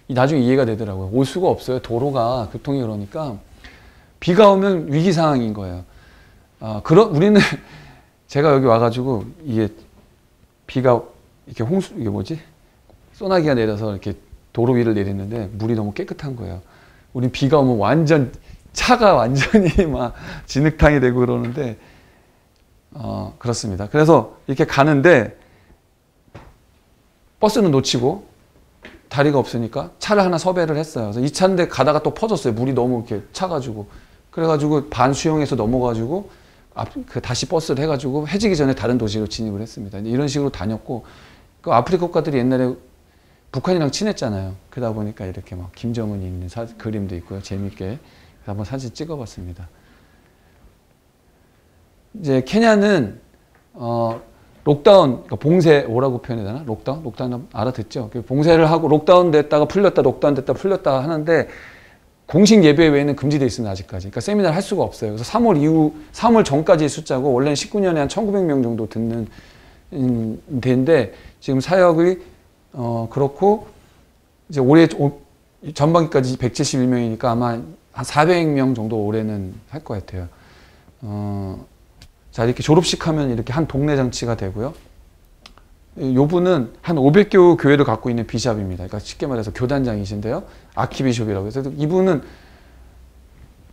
나중에 이해가 되더라고요. 올 수가 없어요. 도로가, 교통이. 그러니까 비가 오면 위기 상황인 거예요. 우리는 제가 여기 와가지고 이게 비가 이렇게 이게 뭐지? 소나기가 내려서 이렇게 도로 위를 내리는데 물이 너무 깨끗한 거예요. 우린 비가 오면 차가 완전히 막 진흙탕이 되고 그러는데, 그렇습니다. 그래서 이렇게 가는데 버스는 놓치고 다리가 없으니까 차를 하나 섭외를 했어요. 그래서 이 차인데 가다가 또 퍼졌어요. 물이 너무 이렇게 차가지고. 그래가지고 반수용해서 넘어가지고 다시 버스를 해가지고 해지기 전에 다른 도시로 진입을 했습니다. 이런 식으로 다녔고, 그 아프리카 국가들이 옛날에 북한이랑 친했잖아요. 그러다 보니까 이렇게 막 김정은이 있는 그림도 있고요. 재밌게 한번 사진 찍어봤습니다. 이제 케냐는 록다운, 그러니까 봉쇄, 뭐라고 표현해야 되나? 록다운 알아듣죠? 봉쇄를 하고 록다운 됐다가 풀렸다, 록다운 됐다가 풀렸다 하는데, 공식 예배 외에는 금지되어 있습니다, 아직까지. 그러니까 세미나를 할 수가 없어요. 그래서 3월 전까지의 숫자고, 원래는 19년에 한 1900명 정도 듣는 데인데, 지금 사역이, 그렇고, 이제 올해 전반기까지 171명이니까 아마 한 400명 정도 올해는 할 것 같아요. 자, 이렇게 졸업식 하면 이렇게 한 동네 장치가 되고요. 요 분은 한 500교 교회를 갖고 있는 비샵입니다. 그러니까 쉽게 말해서 교단장이신데요. 아키비숍이라고 해서, 이분은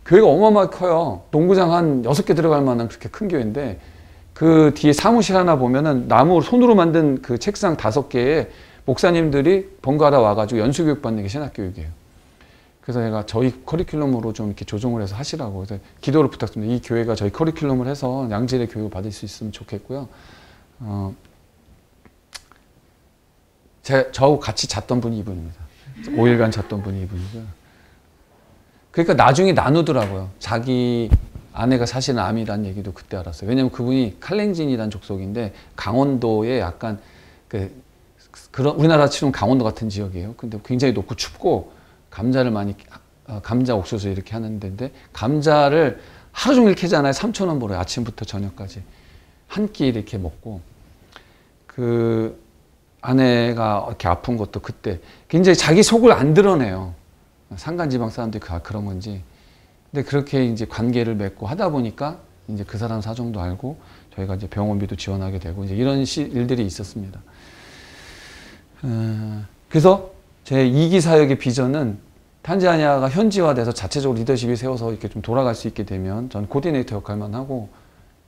교회가 어마어마하게 커요. 농구장 한 6개 들어갈 만한 그렇게 큰 교회인데, 그 뒤에 사무실 하나 보면은 손으로 만든 그 책상 5개에 목사님들이 번갈아 와가지고 연수교육 받는 게 신학교육이에요. 그래서 제가 저희 커리큘럼으로 좀 이렇게 조정을 해서 하시라고. 그래서 기도를 부탁드립니다. 이 교회가 저희 커리큘럼을 해서 양질의 교육을 받을 수 있으면 좋겠고요. 저하고 같이 잤던 분이 이분입니다. 5일간 잤던 분이 이분이고요. 그러니까 나중에 나누더라고요. 자기 아내가 사실은 암이라는 얘기도 그때 알았어요. 왜냐면 그분이 칼렌진이라는 족속인데, 강원도에 약간 그런 우리나라 치면 강원도 같은 지역이에요. 근데 굉장히 높고 춥고, 감자를 많이, 감자 옥수수 이렇게 하는 데인데, 감자를 하루 종일 캐잖아요. 3,000원 벌어요. 아침부터 저녁까지. 한 끼 이렇게 먹고. 그 아내가 이렇게 아픈 것도 그때 굉장히 자기 속을 안 드러내요. 산간지방 사람들이 그런 건지. 근데 그렇게 이제 관계를 맺고 하다 보니까 이제 그 사람 사정도 알고, 저희가 이제 병원비도 지원하게 되고, 이제 이런 일들이 있었습니다. 그래서 제 2기 사역의 비전은 탄자니아가 현지화돼서 자체적으로 리더십이 세워서 이렇게 좀 돌아갈 수 있게 되면, 전 코디네이터 역할만 하고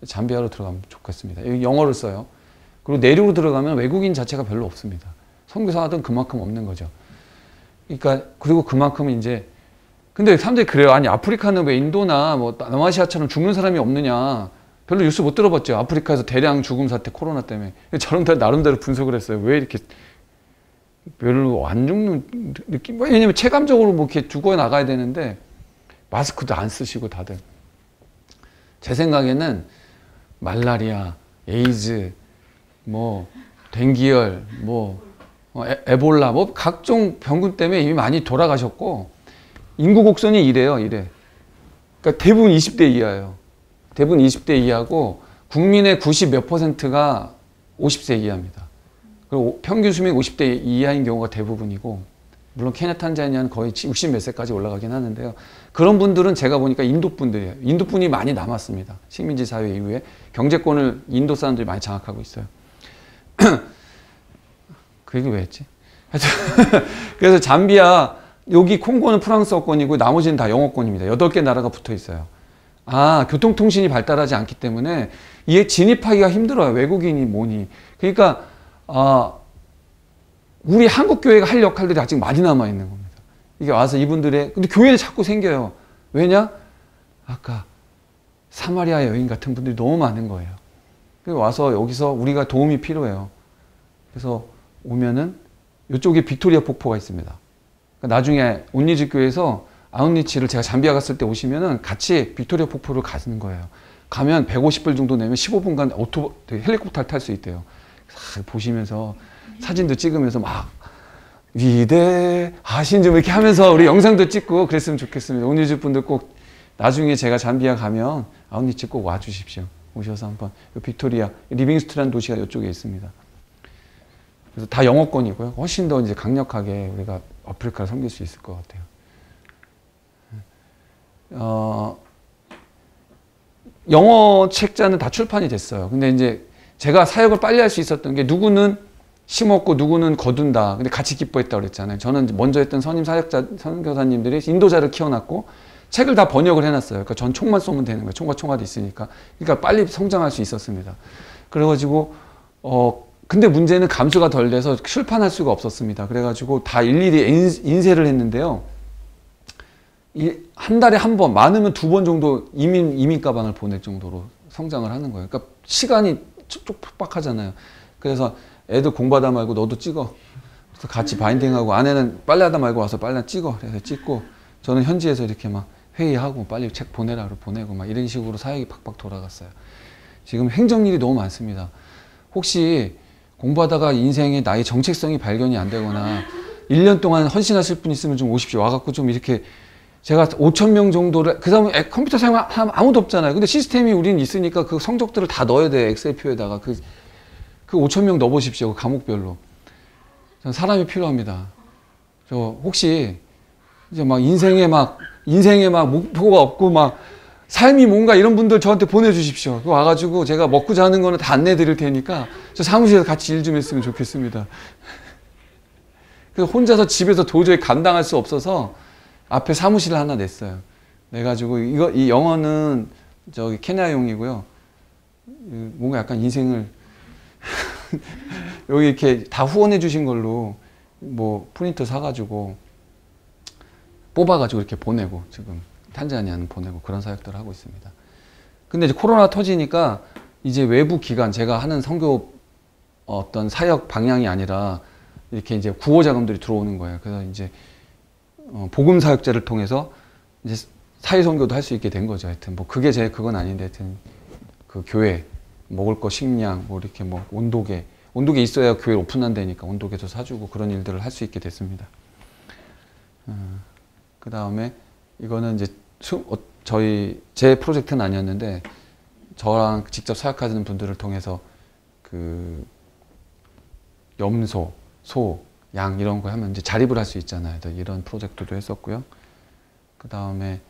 잠비아로 들어가면 좋겠습니다. 여기 영어를 써요. 그리고 내륙으로 들어가면 외국인 자체가 별로 없습니다. 선교사들은 그만큼 없는 거죠. 그러니까, 그리고 그만큼 이제, 근데 사람들이 그래요. 아니, 아프리카는 왜 인도나 뭐 남아시아처럼 죽는 사람이 없느냐. 별로 뉴스 못 들어봤죠. 아프리카에서 대량 죽음 사태, 코로나 때문에. 저런 나름대로 분석을 했어요. 왜 이렇게 별로 안 죽는 느낌? 왜냐면 체감적으로 뭐 이렇게 죽어 나가야 되는데, 마스크도 안 쓰시고 다들. 제 생각에는 말라리아, 에이즈, 뭐 댕기열, 뭐 에볼라, 뭐 각종 병균 때문에 이미 많이 돌아가셨고, 인구 곡선이 이래요. 그러니까 대부분 20대 이하예요. 대부분 20대 이하고, 국민의 90 몇 %가 50세 이하입니다. 그리고 평균 수명이 50대 이하인 경우가 대부분이고, 물론 케냐 탄자니아는 거의 60 몇 세까지 올라가긴 하는데요. 그런 분들은 제가 보니까 인도 분들이에요. 인도 분이 많이 남았습니다. 식민지 사회 이후에 경제권을 인도 사람들이 많이 장악하고 있어요. 그 얘기 왜 했지? 그래서 잠비아, 여기 콩고는 프랑스어권이고 나머지는 다 영어권입니다. 8개 나라가 붙어 있어요. 교통통신이 발달하지 않기 때문에 이에 진입하기가 힘들어요. 외국인이 뭐니. 그러니까 우리 한국 교회가 할 역할들이 아직 많이 남아 있는 겁니다. 이게 와서 근데 교회는 자꾸 생겨요. 왜냐? 아까 사마리아 여인 같은 분들이 너무 많은 거예요. 그리고 와서 여기서 우리가 도움이 필요해요. 그래서 오면은 이쪽에 빅토리아 폭포가 있습니다. 그러니까 나중에 온리즈 교회에서 아웃리치를 제가 잠비아 갔을 때 오시면은 같이 빅토리아 폭포를 가는 거예요. 가면 150불 정도 내면 15분간 헬리콥터를 탈 수 있대요. 보시면서 사진도 찍으면서 막 위대하신 좀 이렇게 하면서 우리 영상도 찍고 그랬으면 좋겠습니다. 온유즈 분들 꼭 나중에 제가 잠비아 가면 아웃리치 꼭 와주십시오. 오셔서 한번 빅토리아 리빙스트라는 도시가 이쪽에 있습니다. 그래서 다 영어권이고요. 훨씬 더 이제 강력하게 우리가 아프리카를 섬길 수 있을 것 같아요. 영어 책자는 다 출판이 됐어요. 근데 이제 제가 사역을 빨리 할 수 있었던 게 누구는 심었고 누구는 거둔다. 근데 같이 기뻐했다고 그랬잖아요. 저는 먼저 했던 선임 사역자, 선교사님들이 인도자를 키워놨고 책을 다 번역을 해놨어요. 그러니까 전 총만 쏘면 되는 거예요. 총과 총알이 있으니까. 그러니까 빨리 성장할 수 있었습니다. 그래가지고 근데 문제는 감수가 덜 돼서 출판할 수가 없었습니다. 그래가지고 다 일일이 인쇄를 했는데요. 한 달에 한 번, 많으면 2번 정도 이민 가방을 보낼 정도로 성장을 하는 거예요. 그러니까 시간이 촉박하잖아요. 그래서 애들 공부하다 말고 너도 찍어. 그래서 같이 바인딩하고 아내는 빨래하다 말고 와서 빨래 찍어. 그래서 찍고 저는 현지에서 이렇게 막 회의하고 빨리 책 보내라고 보내고 막 이런 식으로 사역이 팍팍 돌아갔어요. 지금 행정일이 너무 많습니다. 혹시 공부하다가 인생에 나의 정체성이 발견이 안 되거나 1년 동안 헌신하실 분 있으면 좀 오십시오. 와갖고 좀 이렇게 제가 5,000명 정도를 그 다음에 컴퓨터 사용하면 아무도 없잖아요. 근데 시스템이 우리는 있으니까 그 성적들을 다 넣어야 돼요. 엑셀표에다가 그 5,000명 넣어보십시오. 그 과목별로. 전 사람이 필요합니다. 저 혹시 이제 막 인생에 막 목표가 없고 막 삶이 뭔가 이런 분들 저한테 보내주십시오. 와가지고 제가 먹고 자는 거는 다 안내 드릴 테니까 저 사무실에서 같이 일 좀 했으면 좋겠습니다. 그래서 혼자서 집에서 도저히 감당할 수 없어서 앞에 사무실을 하나 냈어요. 내가지고 이 영어는 저기 케냐용이고요. 뭔가 약간 인생을 여기 이렇게 다 후원해 주신 걸로 뭐 프린터 사가지고 뽑아가지고 이렇게 보내고 지금 탄자니아는 보내고 그런 사역들을 하고 있습니다. 근데 이제 코로나 터지니까 이제 외부 기관 제가 하는 선교 어떤 사역 방향이 아니라 이렇게 이제 구호 자금들이 들어오는 거예요. 그래서 이제 복음 사역자를 통해서 이제 사회 선교도 할 수 있게 된 거죠. 하여튼 뭐 그건 아닌데 하여튼 그 교회 먹을 거 식량 뭐 이렇게 뭐 온도계 있어야 교회 오픈한다니까 온도계도 사주고 그런 일들을 할 수 있게 됐습니다. 그 다음에 이거는 이제 제 프로젝트는 아니었는데 저랑 직접 사역하시는 분들을 통해서 그 염소, 소, 양 이런 거 하면 이제 자립을 할 수 있잖아요. 이런 프로젝트도 했었고요. 그 다음에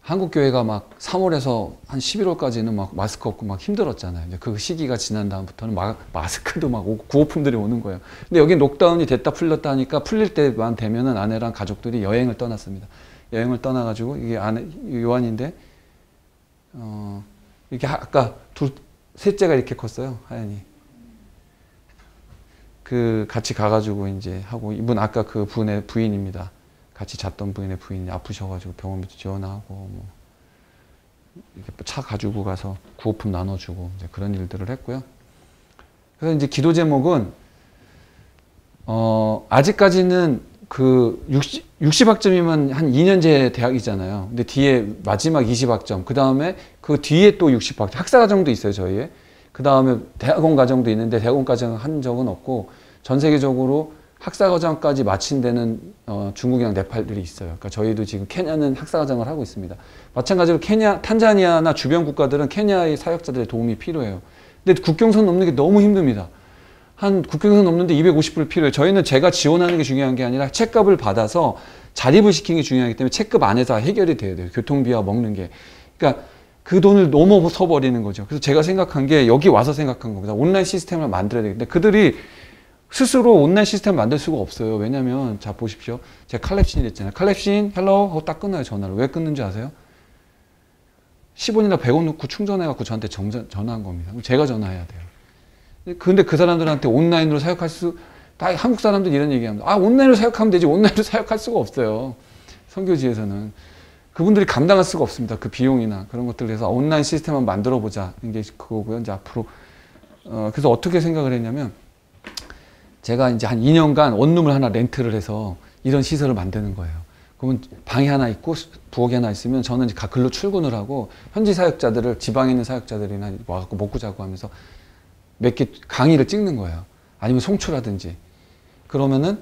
한국 교회가 막 3월에서 한 11월까지는 막 마스크 없고 막 힘들었잖아요. 이제 그 시기가 지난 다음부터는 마스크도 막 오고 구호품들이 오는 거예요. 근데 여기 록다운이 됐다 풀렸다 하니까 풀릴 때만 되면은 아내랑 가족들이 여행을 떠났습니다. 여행을 떠나가지고 이게 요한인데 이렇게 아까 셋째가 이렇게 컸어요. 하연이. 그 같이 가가지고 이제 하고 이분 아까 그 분의 부인입니다. 같이 잤던 부인의 부인이 아프셔가지고 병원부터 지원하고 뭐 이렇게 차 가지고 가서 구호품 나눠주고 이제 그런 일들을 했고요. 그래서 이제 기도 제목은 아직까지는 그 60학점이면 한 2년제 대학이잖아요. 근데 뒤에 마지막 20학점, 그 다음에 그 뒤에 또 60학점, 학사과정도 있어요, 저희에. 그 다음에 대학원 과정도 있는데 대학원 과정 한 적은 없고 전 세계적으로 학사과정까지 마친 데는 중국이랑 네팔들이 있어요. 그러니까 저희도 지금 케냐는 학사과정을 하고 있습니다. 마찬가지로 탄자니아나 주변 국가들은 케냐의 사역자들의 도움이 필요해요. 근데 국경선 넘는 게 너무 힘듭니다. 국경선 넘는데 250불 필요해요. 저희는 제가 지원하는 게 중요한 게 아니라 책값을 받아서 자립을 시키는 게 중요하기 때문에 책값 안에서 해결이 돼야 돼요. 교통비와 먹는 게. 그러니까 그 돈을 넘어서 버리는 거죠. 그래서 제가 생각한 게 여기 와서 생각한 겁니다. 온라인 시스템을 만들어야 되는데 그들이 스스로 온라인 시스템을 만들 수가 없어요. 왜냐면 자 보십시오. 제가 칼렙신이 됐잖아요. 칼렙신 헬로 하고 딱 끊어요. 전화를. 왜 끊는지 아세요? 10원이나 100원 넣고 충전해갖고 저한테 전화한 겁니다. 제가 전화해야 돼요. 근데 그 사람들한테 온라인으로 사역할 다 한국 사람들이 이런 얘기합니다. 온라인으로 사역하면 되지. 온라인으로 사역할 수가 없어요. 선교지에서는. 그분들이 감당할 수가 없습니다. 그 비용이나 그런 것들. 그래서 온라인 시스템을 만들어 보자. 이게 그거고요. 이제 앞으로. 그래서 어떻게 생각을 했냐면, 제가 이제 한 2년간 원룸을 하나 렌트를 해서 이런 시설을 만드는 거예요. 그러면 방이 하나 있고 부엌이 하나 있으면 저는 이제 각 글로 출근을 하고 현지 사역자들을 지방에 있는 사역자들이나 와갖고 먹고 자고 하면서 몇 개 강의를 찍는 거예요. 아니면 송출하든지. 그러면은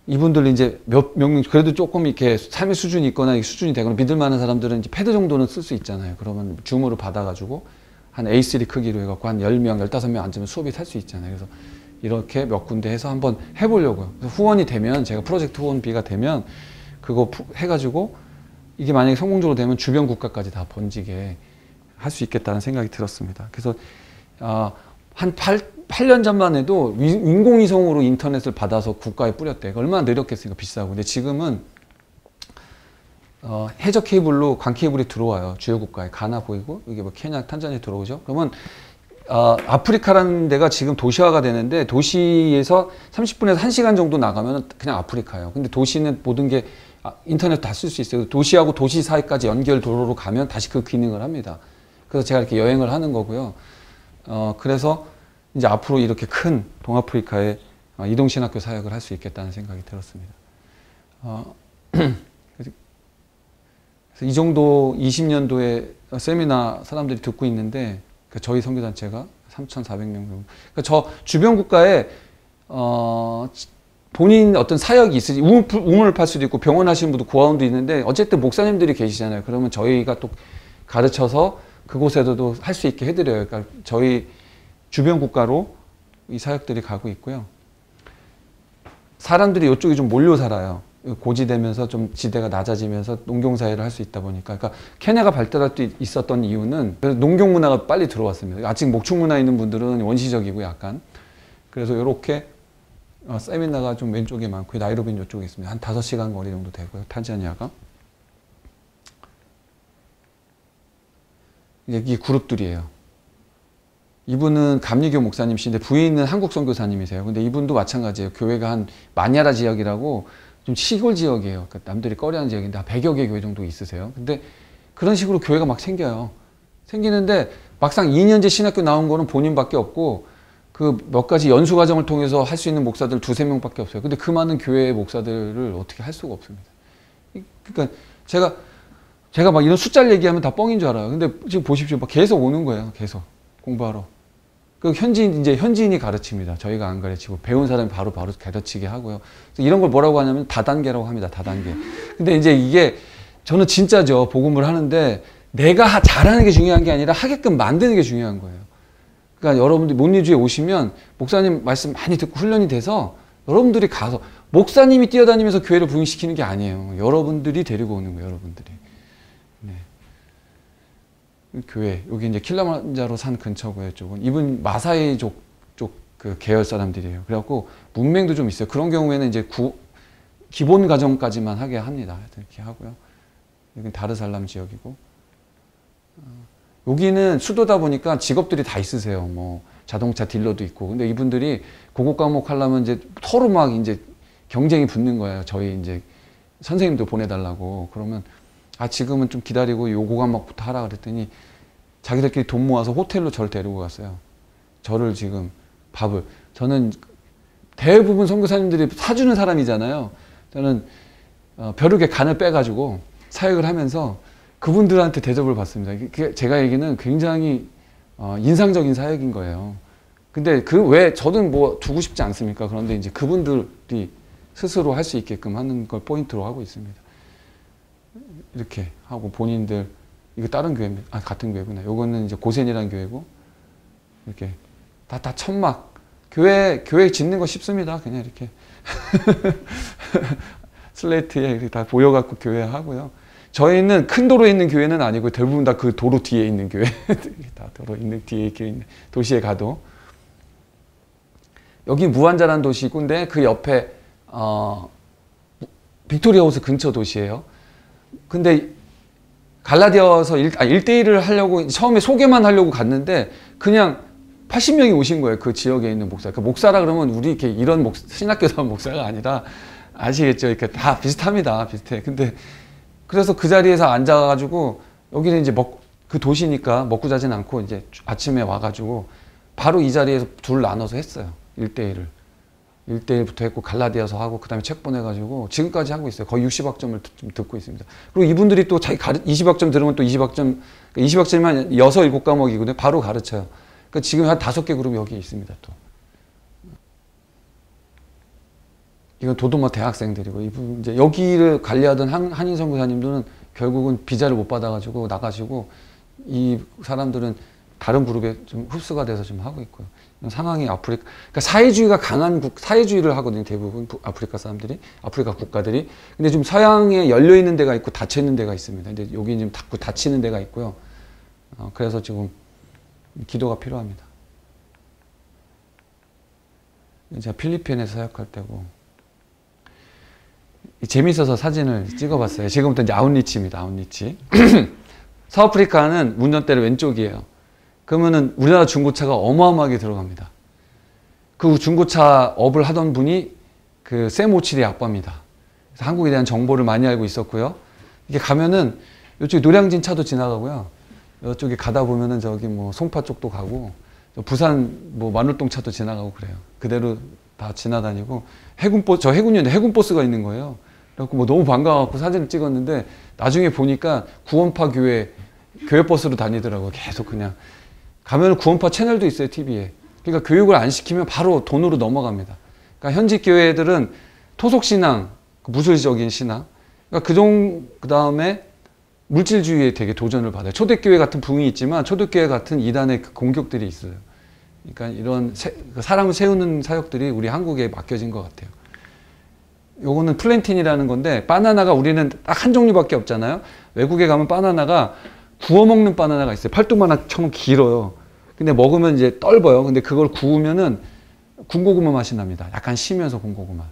이분들 이제 몇 명, 그래도 조금 이렇게 삶의 수준이 있거나 수준이 되거나 믿을 만한 사람들은 이제 패드 정도는 쓸 수 있잖아요. 그러면 줌으로 받아가지고 한 A3 크기로 해갖고 한 10명, 15명 앉으면 수업이 탈 수 있잖아요. 그래서 이렇게 몇 군데 해서 한번 해보려고요. 그래서 후원이 되면, 제가 프로젝트 후원비가 되면 그거 해가지고 이게 만약에 성공적으로 되면 주변 국가까지 다 번지게 할 수 있겠다는 생각이 들었습니다. 그래서 한 8년 전만 해도 인공위성으로 인터넷을 받아서 국가에 뿌렸대. 얼마나 느렸겠으니까 비싸고. 근데 지금은 해저 케이블로 광 케이블이 들어와요. 주요 국가에. 가나 보이고 이게 뭐 케냐, 탄자니아 들어오죠. 그러면 아프리카라는 데가 지금 도시화가 되는데 도시에서 30분에서 1시간 정도 나가면 그냥 아프리카예요. 근데 도시는 모든 게 인터넷 다 쓸 수 있어요. 도시하고 도시 사이까지 연결 도로로 가면 다시 그 기능을 합니다. 그래서 제가 이렇게 여행을 하는 거고요. 그래서 이제 앞으로 이렇게 큰 동아프리카에 이동신학교 사역을 할 수 있겠다는 생각이 들었습니다. 그래서 이 정도 20년도에 세미나 사람들이 듣고 있는데 저희 선교단체가 3,400명 정도. 그러니까 저 주변 국가에 본인 어떤 사역이 있으지, 우물을 팔 수도 있고 병원 하시는 분도 고아원도 있는데 어쨌든 목사님들이 계시잖아요. 그러면 저희가 또 가르쳐서 그곳에서도 할 수 있게 해드려요. 그러니까 저희 주변 국가로 이 사역들이 가고 있고요. 사람들이 이쪽이 좀 몰려 살아요. 고지되면서 좀 지대가 낮아지면서 농경사회를 할 수 있다 보니까. 그러니까 케냐가 발달할 수 있었던 이유는 농경 문화가 빨리 들어왔습니다. 아직 목축 문화 있는 분들은 원시적이고 약간. 그래서 이렇게 세미나가 좀 왼쪽에 많고 나이로비는 이쪽에 있습니다. 한 5시간 거리 정도 되고요. 탄자니아가. 이 그룹들이에요. 이분은 감리교 목사님이신데 부인은 한국 선교사님이세요. 근데 이분도 마찬가지예요. 교회가 한 마냐라 지역이라고 좀 시골 지역이에요. 그러니까 남들이 꺼려하는 지역인데 한 100여 개 교회 정도 있으세요. 근데 그런 식으로 교회가 막 생겨요. 생기는데 막상 2년제 신학교 나온 거는 본인밖에 없고 그 몇 가지 연수 과정을 통해서 할 수 있는 목사들 2~3명밖에 없어요. 근데 그 많은 교회 목사들을 어떻게 할 수가 없습니다. 그러니까 제가 막 이런 숫자를 얘기하면 다 뻥인 줄 알아요. 근데 지금 보십시오. 막 계속 오는 거예요. 계속 공부하러. 그 현지인이 가르칩니다. 저희가 안 가르치고 배운 사람이 바로 가르치게 하고요. 이런 걸 뭐라고 하냐면 다단계라고 합니다. 다단계. 근데 이제 이게 저는 진짜죠. 복음을 하는데 내가 잘하는 게 중요한 게 아니라 하게끔 만드는 게 중요한 거예요. 그러니까 여러분들이 몬리주에 오시면 목사님 말씀 많이 듣고 훈련이 돼서 여러분들이 가서 목사님이 뛰어다니면서 교회를 부흥시키는 게 아니에요. 여러분들이 데리고 오는 거예요. 여러분들이. 네. 교회 여기 이제 킬라만자로 산 근처고요. 쪽은 이분 마사이 쪽 그 계열 사람들이에요. 그래갖고 문맹도 좀 있어요. 그런 경우에는 이제 기본 과정까지만 하게 합니다. 이렇게 하고요. 여기 다르살람 지역이고 여기는 수도다 보니까 직업들이 다 있으세요. 뭐 자동차 딜러도 있고. 근데 이분들이 고급 과목 하려면 이제 서로 막 이제 경쟁이 붙는 거예요. 저희 이제 선생님도 보내달라고. 그러면 지금은 좀 기다리고 요고 과목부터 하라 그랬더니 자기들끼리 돈 모아서 호텔로 저를 데리고 갔어요. 저를 지금 저는 대부분 선교사님들이 사주는 사람이잖아요. 저는 벼룩의 간을 빼가지고 사역을 하면서 그분들한테 대접을 받습니다. 제가 얘기는 굉장히 인상적인 사역인 거예요. 근데 왜 저는 뭐 두고 싶지 않습니까? 그런데 이제 그분들이 스스로 할 수 있게끔 하는 걸 포인트로 하고 있습니다. 이렇게 하고 본인들 이거 다른 교회입니다. 같은 교회구나. 요거는 이제 고센이라는 교회고 이렇게 다 천막 교회 짓는 거 쉽습니다. 그냥 이렇게 슬레이트에 이렇게 다 보여갖고 교회 하고요. 저희는 큰 도로에 있는 교회는 아니고 대부분 다 그 도로 뒤에 있는 교회 다 도로 있는 뒤에 있는 도시에 가도 여기 무한자라는 도시인데 그 옆에 빅토리아 호수 근처 도시예요. 근데 갈라디아서 1대1을 하려고 처음에 소개만 하려고 갔는데 그냥 80명이 오신 거예요. 그 지역에 있는 목사. 그러니까 목사라 그러면 우리 이렇게 이런 신학교 다운 목사가 아니라 아시겠죠? 이렇게 다 비슷합니다. 비슷해. 근데 그래서 그 자리에서 앉아가지고 여기는 이제 그 도시니까 먹고 자진 않고 이제 아침에 와가지고 바로 이 자리에서 둘 나눠서 했어요. 1대1을. 1대1부터 했고 갈라디아서 하고 그다음에 책 보내가지고 지금까지 하고 있어요. 거의 60학점을 좀 듣고 있습니다. 그리고 이분들이 또 자기 20학점 들으면 또 20학점, 20학점이면 6, 7과목이거든요. 바로 가르쳐요. 그러니까 지금 한 5개 그룹이 여기 있습니다. 또 이건 도도마 대학생들이고 이분 이제 여기를 관리하던 한인 선교사님들은 결국은 비자를 못 받아가지고 나가시고 이 사람들은 다른 그룹에 좀 흡수가 돼서 좀 하고 있고요. 상황이 그러니까 사회주의가 강한 사회주의를 하거든요. 대부분 아프리카 사람들이, 아프리카 국가들이. 근데 좀 서양에 열려 있는 데가 있고 닫혀 있는 데가 있습니다. 근데 여기 지금 닫히는 데가 있고요. 그래서 지금 기도가 필요합니다. 제가 필리핀에서 사역할 때고 재밌어서 사진을 찍어봤어요. 지금부터 이제 아웃리치입니다. 아웃리치. 서아프리카는 운전대를 왼쪽이에요. 그러면은 우리나라 중고차가 어마어마하게 들어갑니다. 그 중고차 업을 하던 분이 그 샘 오칠의 아빠입니다. 그래서 한국에 대한 정보를 많이 알고 있었고요. 이게 가면은 이쪽에 노량진 차도 지나가고요. 이쪽에 가다 보면은 저기 뭐 송파 쪽도 가고 부산 뭐 마늘동 차도 지나가고 그래요. 그대로 다 지나다니고 저 해군이었는데 해군 버스가 있는 거예요. 그래갖고 뭐 너무 반가워갖고 사진을 찍었는데 나중에 보니까 구원파 교회 버스로 다니더라고요. 계속 그냥. 가면 구원파 채널도 있어요, TV에. 그러니까 교육을 안 시키면 바로 돈으로 넘어갑니다. 그러니까 현지 교회들은 토속신앙, 무술적인 신앙, 그러니까 그 다음에 물질주의에 되게 도전을 받아요. 초대교회 같은 붕이 있지만 초대교회 같은 이단의 그 공격들이 있어요. 그러니까 이런 사람을 세우는 사역들이 우리 한국에 맡겨진 것 같아요. 요거는 플랜틴이라는 건데 바나나가 우리는 딱 한 종류밖에 없잖아요. 외국에 가면 바나나가 구워 먹는 바나나가 있어요. 팔뚝만처럼 길어요. 근데 먹으면 이제 떫어요. 근데 그걸 구우면은 군고구마 맛이 납니다. 약간 쉬면서 군고구마.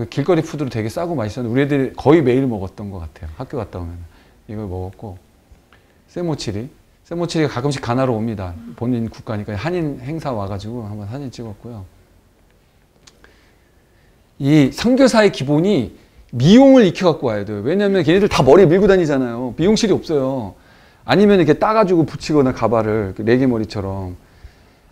길거리 푸드로 되게 싸고 맛있었는데 우리 애들이 거의 매일 먹었던 것 같아요. 학교 갔다 오면 이걸 먹었고 세모치리가 가끔씩 가나로 옵니다. 본인 국가니까 한인 행사 와가지고 한번 사진 찍었고요. 이 선교사의 기본이 미용을 익혀갖고 와야 돼요. 왜냐하면 걔네들 다 머리 밀고 다니잖아요. 미용실이 없어요. 아니면 이렇게 따가지고 붙이거나 가발을 레게머리처럼.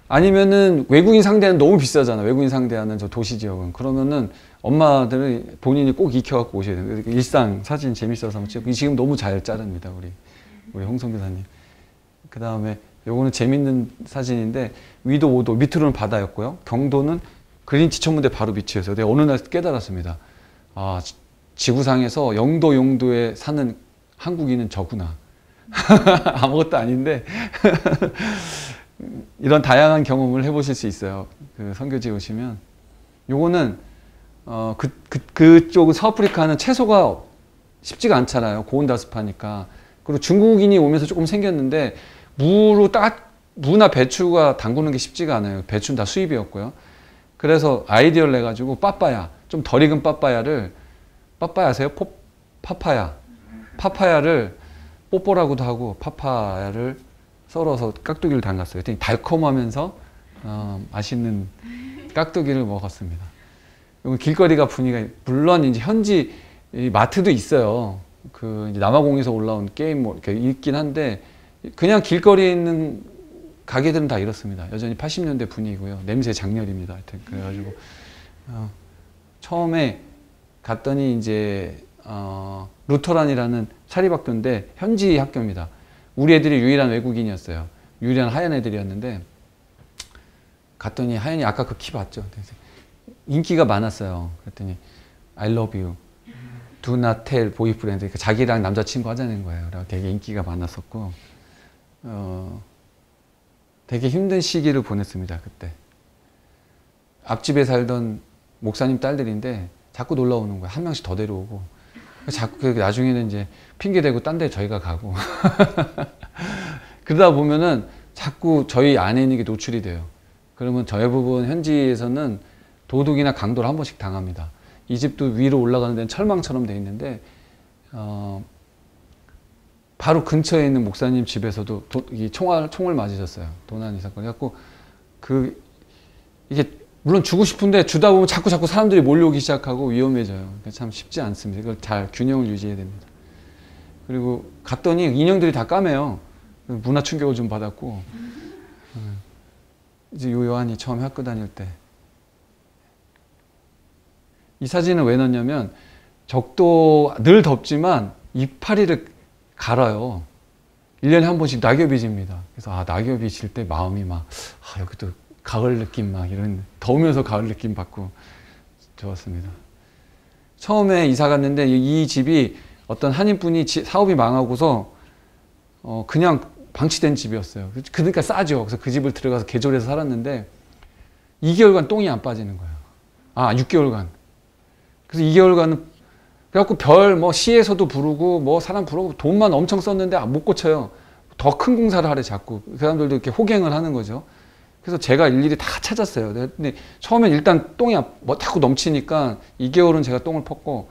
아니면은 외국인 상대하는 너무 비싸잖아. 외국인 상대하는 저 도시 지역은. 그러면은 엄마들은 본인이 꼭 익혀갖고 오셔야 돼요. 일상 사진 재밌어서 한번 찍고. 지금 너무 잘 자릅니다. 우리 홍성 교사님. 그 다음에 요거는 재밌는 사진인데 위도 5도, 밑으로는 바다였고요. 경도는 그린치 천문대 바로 밑이어서 내가 어느 날 깨달았습니다. 아, 지구상에서 영도에 사는 한국인은 저구나. 아무것도 아닌데 이런 다양한 경험을 해보실 수 있어요. 그 선교지에 오시면. 요거는 그쪽은 서아프리카는 채소가 쉽지가 않잖아요. 고온다습하니까. 그리고 중국인이 오면서 조금 생겼는데 무나 배추가 담그는 게 쉽지가 않아요. 배추는 다 수입이었고요. 그래서 아이디어를 내가지고 좀 덜 익은 빠빠야 아세요? 파파야를 뽀뽀라고도 하고 파파야를 썰어서 깍두기를 담갔어요. 되게 달콤하면서 맛있는 깍두기를 먹었습니다. 길거리가 분위기가 물론 이제 현지 마트도 있어요. 그 이제 남아공에서 올라온 게임 뭐 이렇게 있긴 한데 그냥 길거리에 있는 가게들은 다 이렇습니다. 여전히 80년대 분위기고요. 냄새 장렬입니다. 하여튼 그래가지고 처음에 갔더니 이제 루터란이라는 사립학교인데 현지 학교입니다. 우리 애들이 유일한 외국인이었어요. 유일한 하얀 애들이었는데 갔더니 하얀이 아까 그 키 봤죠? 인기가 많았어요. 그랬더니 I love you. Do not tell boyfriend. 그러니까 자기랑 남자친구 하자는 거예요. 그래서 되게 인기가 많았었고 되게 힘든 시기를 보냈습니다. 그때. 앞집에 살던 목사님 딸들인데 자꾸 놀러 오는 거예요. 한 명씩 더 데려오고. 자꾸 나중에는 이제 핑계대고 딴 데 저희가 가고. 그러다 보면은 자꾸 저희 안에 있는 게 노출이 돼요. 그러면 대부분 현지에서는 도둑이나 강도를 한 번씩 당합니다. 이 집도 위로 올라가는 데는 철망처럼 돼 있는데 바로 근처에 있는 목사님 집에서도 총을 맞으셨어요. 도난이 사건. 그래갖고 이게 물론 주고 싶은데 주다 보면 자꾸 사람들이 몰려오기 시작하고 위험해져요. 참 쉽지 않습니다. 이걸 잘 균형을 유지해야 됩니다. 그리고 갔더니 인형들이 다 까매요. 문화 충격을 좀 받았고 이제 요한이 처음 학교 다닐 때 이 사진은 왜 넣냐면 적도 늘 덥지만 이파리를 갈아요. 1년에 한 번씩 낙엽이 집니다. 그래서 낙엽이 질 때 마음이 막 여기도 가을 느낌 막 이런 더우면서 가을 느낌 받고 좋았습니다. 처음에 이사 갔는데 이 집이 어떤 한인분이 사업이 망하고서 그냥 방치된 집이었어요. 그러니까 싸죠. 그래서 그 집을 들어가서 개조해서 살았는데 2개월간 똥이 안 빠지는 거예요. 6개월간. 그래서 2개월간은 그래갖고 시에서도 부르고 사람 부르고 돈만 엄청 썼는데 못 고쳐요. 더 큰 공사를 하래 자꾸. 그 사람들도 이렇게 호갱을 하는 거죠. 그래서 제가 일일이 다 찾았어요. 근데 처음엔 일단 똥이 자꾸 넘치니까 2개월은 제가 똥을 펐고,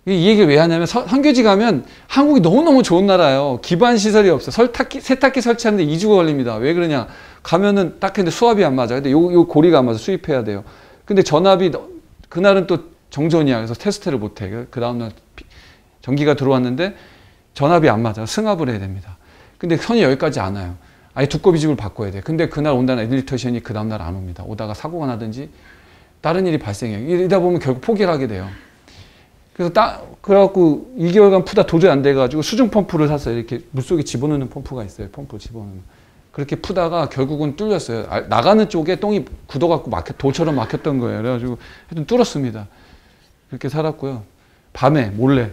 이 얘기를 왜 하냐면 선교지 가면 한국이 너무너무 좋은 나라예요. 기반 시설이 없어요. 세탁기 설치하는데 2주가 걸립니다. 왜 그러냐? 가면은 딱 했는데 수압이 안 맞아. 근데 요 고리가 안 맞아. 수입해야 돼요. 근데 전압이 그날은 또 정전이야. 그래서 테스트를 못 해. 그 다음날 전기가 들어왔는데 전압이 안 맞아. 승합을 해야 됩니다. 근데 선이 여기까지 안 와요. 아예 두꺼비 집을 바꿔야 돼. 근데 그날 온다는 애들리터션이 그 다음날 안 옵니다. 오다가 사고가 나든지 다른 일이 발생해요. 이러다 보면 결국 포기를 하게 돼요. 그래서 그래갖고 2개월간 푸다 도저히 안 돼가지고 수중 펌프를 샀어요. 이렇게 물속에 집어넣는 펌프가 있어요. 펌프 집어넣는. 그렇게 푸다가 결국은 뚫렸어요. 나가는 쪽에 똥이 굳어갖고 돌처럼 막혔던 거예요. 그래가지고 하여튼 뚫었습니다. 그렇게 살았고요. 밤에 몰래.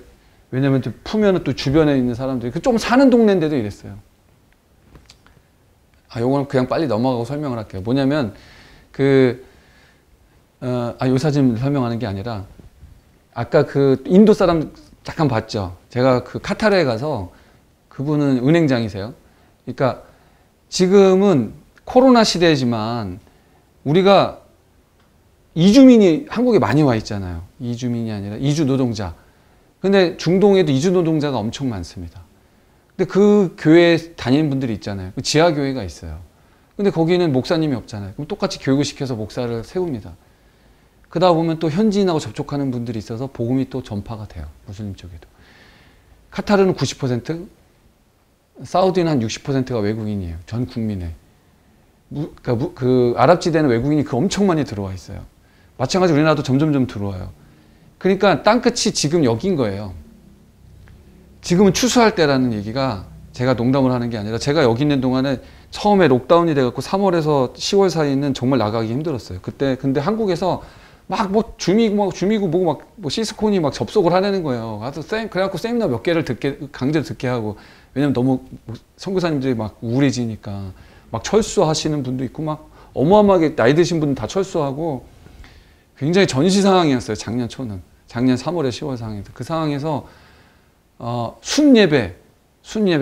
왜냐면 또 푸면은 또 주변에 있는 사람들이 좀 사는 동네인데도 이랬어요. 요거는 그냥 빨리 넘어가고 설명을 할게요. 뭐냐면 요 사진 설명하는 게 아니라 아까 인도 사람 잠깐 봤죠. 제가 카타르에 가서 그분은 은행장이세요. 그러니까 지금은 코로나 시대지만 우리가 이주민이 한국에 많이 와 있잖아요. 이주민이 아니라 이주 노동자. 근데 중동에도 이주 노동자가 엄청 많습니다. 근데 그 교회에 다니는 분들이 있잖아요. 지하 교회가 있어요. 근데 거기는 목사님이 없잖아요. 그럼 똑같이 교육을 시켜서 목사를 세웁니다. 그러다 보면 또 현지인하고 접촉하는 분들이 있어서 복음이 또 전파가 돼요. 무슬림 쪽에도. 카타르는 90%, 사우디는 한 60%가 외국인이에요. 전 국민에. 아랍지대는 외국인이 엄청 많이 들어와 있어요. 마찬가지로 우리나라도 점점점 들어와요. 그러니까 땅끝이 지금 여긴 거예요. 지금은 추수할 때라는 얘기가 제가 농담을 하는 게 아니라 제가 여기 있는 동안에 처음에 록다운이 돼갖고 3월에서 10월 사이는 정말 나가기 힘들었어요. 근데 한국에서 주미고 뭐고 시스콘이 접속을 하려는 거예요. 가서 그래갖고 세미나 몇 개를 강제로 듣게 하고, 왜냐면 너무 선교사님들이 우울해지니까 철수하시는 분도 있고 어마어마하게 나이 드신 분은 다 철수하고 굉장히 전시 상황이었어요. 작년 초는. 작년 3월에 10월 상황에서. 그 상황에서 순예배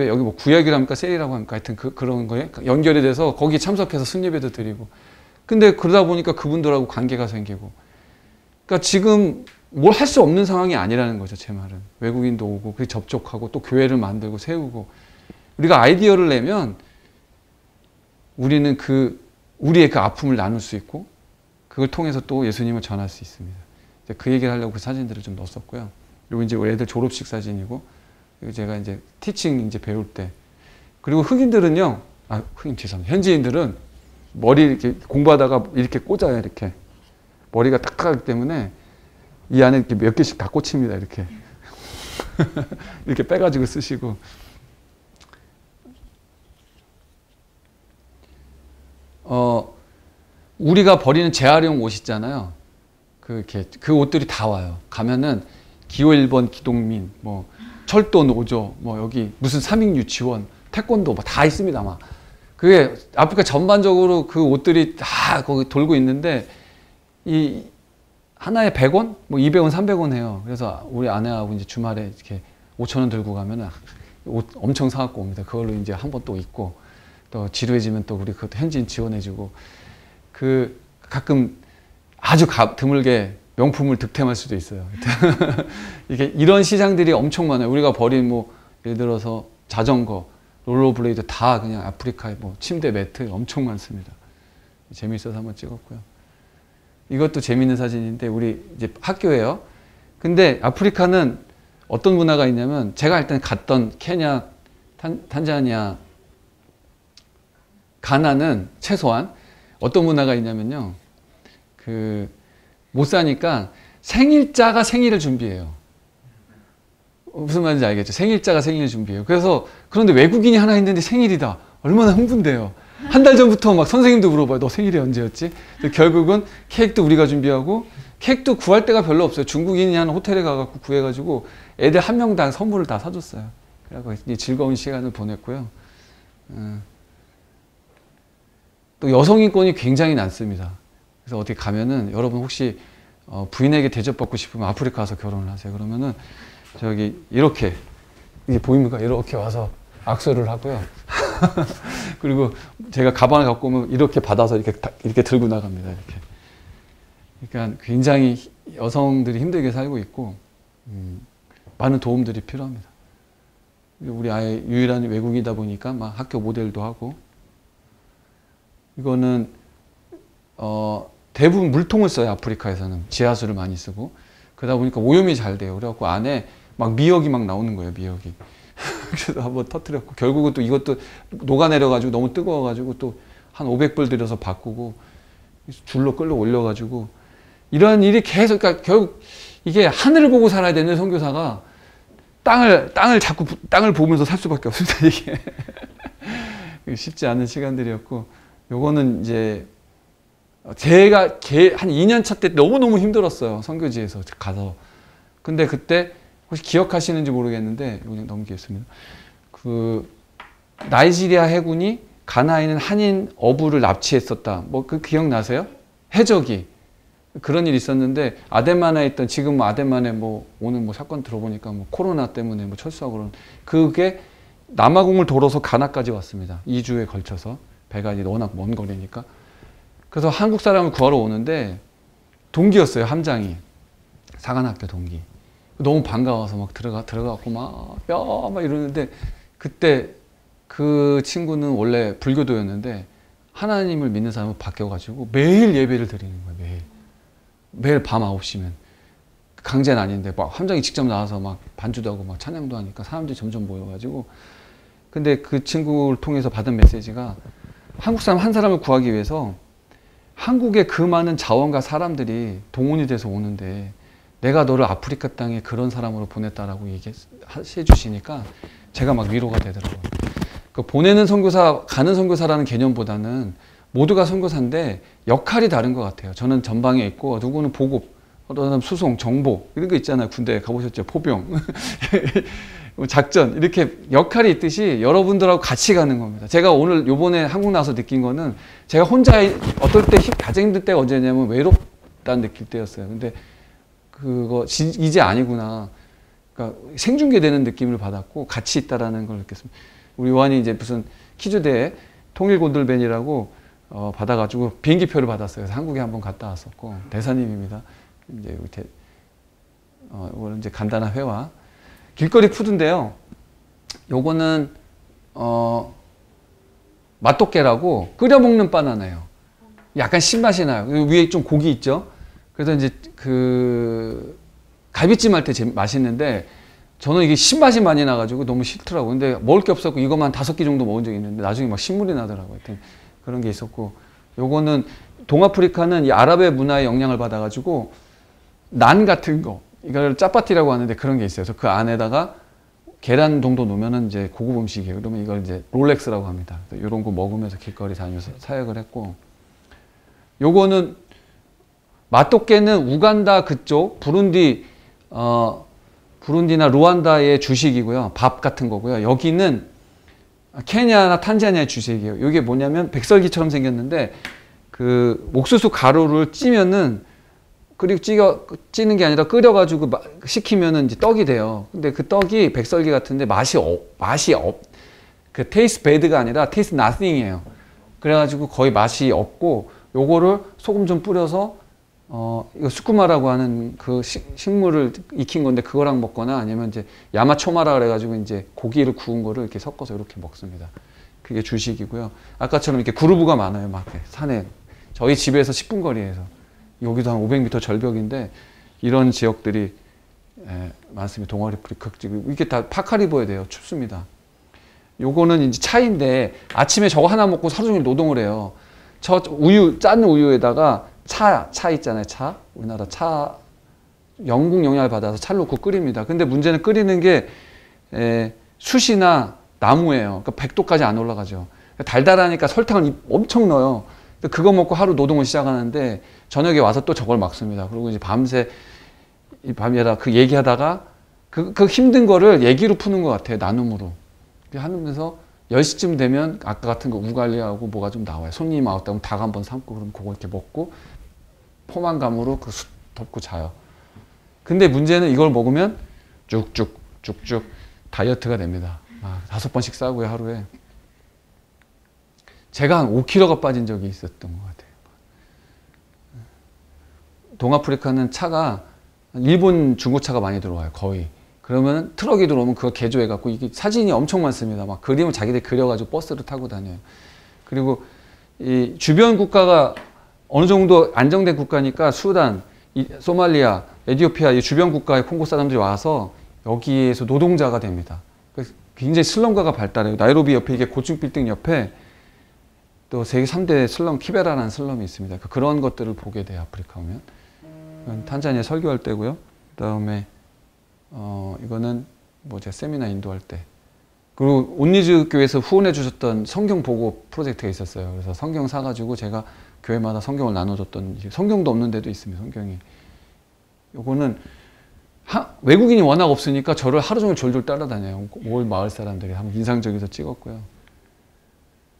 여기 구약이라 합니까? 셀이라고 합니까? 하여튼 그런 거에 연결이 돼서 거기 참석해서 순예배도 드리고. 근데 그러다 보니까 그분들하고 관계가 생기고. 그러니까 지금 뭘 할 수 없는 상황이 아니라는 거죠. 제 말은. 외국인도 오고 그 접촉하고 또 교회를 만들고 세우고. 우리가 아이디어를 내면 우리는 우리의 그 아픔을 나눌 수 있고 그걸 통해서 또 예수님을 전할 수 있습니다. 그 얘기를 하려고 그 사진들을 좀 넣었었고요. 그리고 이제 애들 졸업식 사진이고, 그리고 제가 이제 티칭 배울 때. 그리고 흑인들은요, 죄송합니다. 현지인들은 머리 이렇게 공부하다가 이렇게 꽂아요, 이렇게. 머리가 딱딱하기 때문에 이 안에 이렇게 몇 개씩 다 꽂힙니다, 이렇게. 이렇게 빼가지고 쓰시고. 우리가 버리는 재활용 옷 있잖아요. 그 옷들이 다 와요. 가면은 기호 1번 기동민, 철도 노조, 여기 무슨 삼익 유치원, 태권도 다 있습니다. 그게 아프리카 전반적으로 그 옷들이 다 거기 돌고 있는데 이 하나에 100원, 200원, 300원 해요. 그래서 우리 아내하고 이제 주말에 이렇게 5,000원 들고 가면은 옷 엄청 사갖고 옵니다. 그걸로 이제 한번 또 입고 또 지루해지면 또 우리 그것도 현지인 지원해주고 가끔 아주 드물게 명품을 득템할 수도 있어요. 이게 이런 시장들이 엄청 많아요. 우리가 버린 예를 들어서 자전거, 롤러블레이드 다 그냥 아프리카에 침대 매트 엄청 많습니다. 재미있어서 한번 찍었고요. 이것도 재미있는 사진인데 우리 이제 학교예요. 근데 아프리카는 어떤 문화가 있냐면 제가 일단 갔던 케냐, 탄자니아, 가나는 최소한 어떤 문화가 있냐면요. 못 사니까 생일자가 생일을 준비해요. 무슨 말인지 알겠죠? 생일자가 생일을 준비해요. 그래서 그런데 외국인이 하나 있는데 생일이다. 얼마나 흥분돼요. 한 달 전부터 막 선생님도 물어봐요. 너 생일이 언제였지? 결국은 케이크도 우리가 준비하고 케이크도 구할 데가 별로 없어요. 중국인이 한 호텔에 가갖고 구해가지고 애들 한 명당 선물을 다 사줬어요. 그래서 즐거운 시간을 보냈고요. 또 여성인권이 굉장히 낮습니다. 그래서 어디 가면은 여러분 혹시 부인에게 대접받고 싶으면 아프리카 와서 결혼을 하세요. 그러면은 저기 이렇게 이게 보입니까? 이렇게 와서 악수를 하고요. 그리고 제가 가방을 갖고 오면 이렇게 받아서 이렇게 들고 나갑니다. 이렇게. 그러니까 굉장히 여성들이 힘들게 살고 있고 많은 도움들이 필요합니다. 우리 아이 유일한 외국이다 보니까 막 학교 모델도 하고 이거는 대부분 물통을 써요. 아프리카에서는 지하수를 많이 쓰고 그러다 보니까 오염이 잘 돼요. 그래갖고 안에 막 미역이 막 나오는 거예요. 미역이. 그래서 한번 터뜨렸고 결국은 또 이것도 녹아내려가지고 너무 뜨거워가지고 또 한 500불 들여서 바꾸고 줄로 끌려 올려가지고 이런 일이 계속 그러니까 결국 이게 하늘을 보고 살아야 되는 선교사가 땅을 보면서 살 수밖에 없습니다. 이게 쉽지 않은 시간들이었고 요거는 이제 제가 한 2년 차 때 너무너무 힘들었어요. 선교지에서 가서. 근데 그때 혹시 기억하시는지 모르겠는데 이거 넘기겠습니다. 그 나이지리아 해군이 가나에 있는 한인 어부를 납치했었다. 뭐 그 기억나세요? 해적이 그런 일이 있었는데 아데만에 있던 지금 아데만에 뭐 오늘 뭐 사건 들어보니까 뭐 코로나 때문에 뭐 철수하고 그런 그게 남아공을 돌아서 가나까지 왔습니다. 2주에 걸쳐서 배가 이제 워낙 먼 거리니까. 그래서 한국 사람을 구하러 오는데 동기였어요. 함장이 사관학교 동기. 너무 반가워서 막 들어가고 막 이러는데 그때 그 친구는 원래 불교도였는데 하나님을 믿는 사람으로 바뀌어가지고 매일 예배를 드리는 거예요. 매일 밤 9시면 강제는 아닌데 막 함장이 직접 나와서 막 반주도 하고 막 찬양도 하니까 사람들이 점점 모여가지고 근데 그 친구를 통해서 받은 메시지가 한국 사람 한 사람을 구하기 위해서 한국의 그 많은 자원과 사람들이 동원이 돼서 오는데 내가 너를 아프리카 땅에 그런 사람으로 보냈다라고 얘기해 주시니까 제가 막 위로가 되더라고요. 그 보내는 선교사, 가는 선교사라는 개념보다는 모두가 선교사인데 역할이 다른 것 같아요. 저는 전방에 있고 누구는 보급, 어떤 사람 수송, 정보 이런 거 있잖아요. 군대 가보셨죠? 포병, 작전 이렇게 역할이 있듯이 여러분들하고 같이 가는 겁니다. 제가 오늘 요번에 한국 나와서 느낀 거는 제가 혼자 어떨 때 가장 힘들 때가 언제냐면 외롭다는 느낄 때였어요. 근데 그거 이제 아니구나. 그러니까 생중계되는 느낌을 받았고 같이 있다라는 걸 느꼈습니다. 우리 요한이 이제 무슨 퀴즈대회 통일곤돌벤이라고 받아가지고 비행기표를 받았어요. 그래서 한국에 한번 갔다 왔었고 대사님입니다. 이제 이렇게 이거는 이제 간단한 회화. 길거리 푸드인데요. 요거는 맛도깨라고 끓여 먹는 바나나예요. 약간 신맛이 나요. 위에 좀 고기 있죠. 그래서 이제 그 갈비찜 할 때 맛있는데 저는 이게 신맛이 많이 나가지고 너무 싫더라고요. 근데 먹을 게 없었고 이것만 5끼 정도 먹은 적이 있는데 나중에 막 신물이 나더라고요. 하여튼 그런 게 있었고 요거는 동아프리카는 이 아랍의 문화의 영향을 받아가지고 난 같은 거 이걸 짜파티라고 하는데 그런 게 있어요. 그래서 그 안에다가 계란 정도 넣으면은 이제 고급 음식이에요. 그러면 이걸 이제 롤렉스라고 합니다. 이런 거 먹으면서 길거리 다니면서 사역을 했고 요거는 맛도깨는 우간다 그쪽 부룬디나 루안다의 주식이고요. 밥 같은 거고요. 여기는 케냐나 탄자니아의 주식이에요. 이게 뭐냐면 백설기처럼 생겼는데 그 옥수수 가루를 찌면은 그리고 찌는 게 아니라 끓여가지고 식히면은 이제 떡이 돼요. 근데 그 떡이 백설기 같은데 그 테이스트 배드가 아니라 테이스트 나띵이에요. 그래가지고 거의 맛이 없고 요거를 소금 좀 뿌려서 이거 수쿠마라고 하는 그 식물을 익힌 건데 그거랑 먹거나 아니면 이제 야마초마라 그래가지고 이제 고기를 구운 거를 이렇게 섞어서 이렇게 먹습니다. 그게 주식이고요. 아까처럼 이렇게 그루브가 많아요. 막 산에. 저희 집에서 10분 거리에서. 여기도 한 500m 절벽인데 이런 지역들이 많습니다. 동아리 극지구. 이게 다 파카리보에 돼요. 춥습니다. 요거는 이제 차인데 아침에 저거 하나 먹고 하루 종일 노동을 해요. 짠 우유에다가 차 있잖아요. 차. 우리나라 차 영국 영향을 받아서 찰 넣고 끓입니다. 근데 문제는 끓이는 게 숯이나 나무예요. 그러니까 100도까지 안 올라가죠. 달달하니까 설탕을 엄청 넣어요. 그거 먹고 하루 노동을 시작하는데 저녁에 와서 또 저걸 막습니다. 그리고 이제 밤새 밤에다 그 얘기하다가 그 힘든 거를 얘기로 푸는 것 같아요. 나눔으로. 하면서 10시쯤 되면 아까 같은 거 우갈리하고 뭐가 좀 나와요. 손님 왔다 그러면 닭 한번 삶고 그럼 그거 이렇게 먹고 포만감으로 그 숯 덮고 자요. 근데 문제는 이걸 먹으면 쭉쭉 다이어트가 됩니다. 5번씩 싸고요, 하루에. 제가 한 5kg가 빠진 적이 있었던 것 같아요. 동아프리카는 차가 일본 중고차가 많이 들어와요, 거의. 그러면 트럭이 들어오면 그거 개조해갖고 이게 사진이 엄청 많습니다. 막 그림을 자기들이 그려가지고 버스를 타고 다녀요. 그리고 이 주변 국가가 어느 정도 안정된 국가니까 수단, 소말리아, 에티오피아 이 주변 국가의 콩고 사람들이 와서 여기에서 노동자가 됩니다. 굉장히 슬럼가가 발달해요. 나이로비 옆에 이게 고층 빌딩 옆에 또 세계 3대 슬럼 키베라라는 슬럼이 있습니다. 그런 것들을 보게 돼요. 아프리카 오면. 탄자니아 설교할 때고요. 그다음에 이거는 뭐 제가 세미나 인도할 때. 그리고 온리즈 교회에서 후원해 주셨던 성경 보고 프로젝트가 있었어요. 그래서 성경 사가지고 제가 교회마다 성경을 나눠줬던, 성경도 없는 데도 있습니다. 성경이. 요거는 외국인이 워낙 없으니까 저를 하루 종일 졸졸 따라다녀요. 올 마을 사람들이 한번 인상적이어서 찍었고요.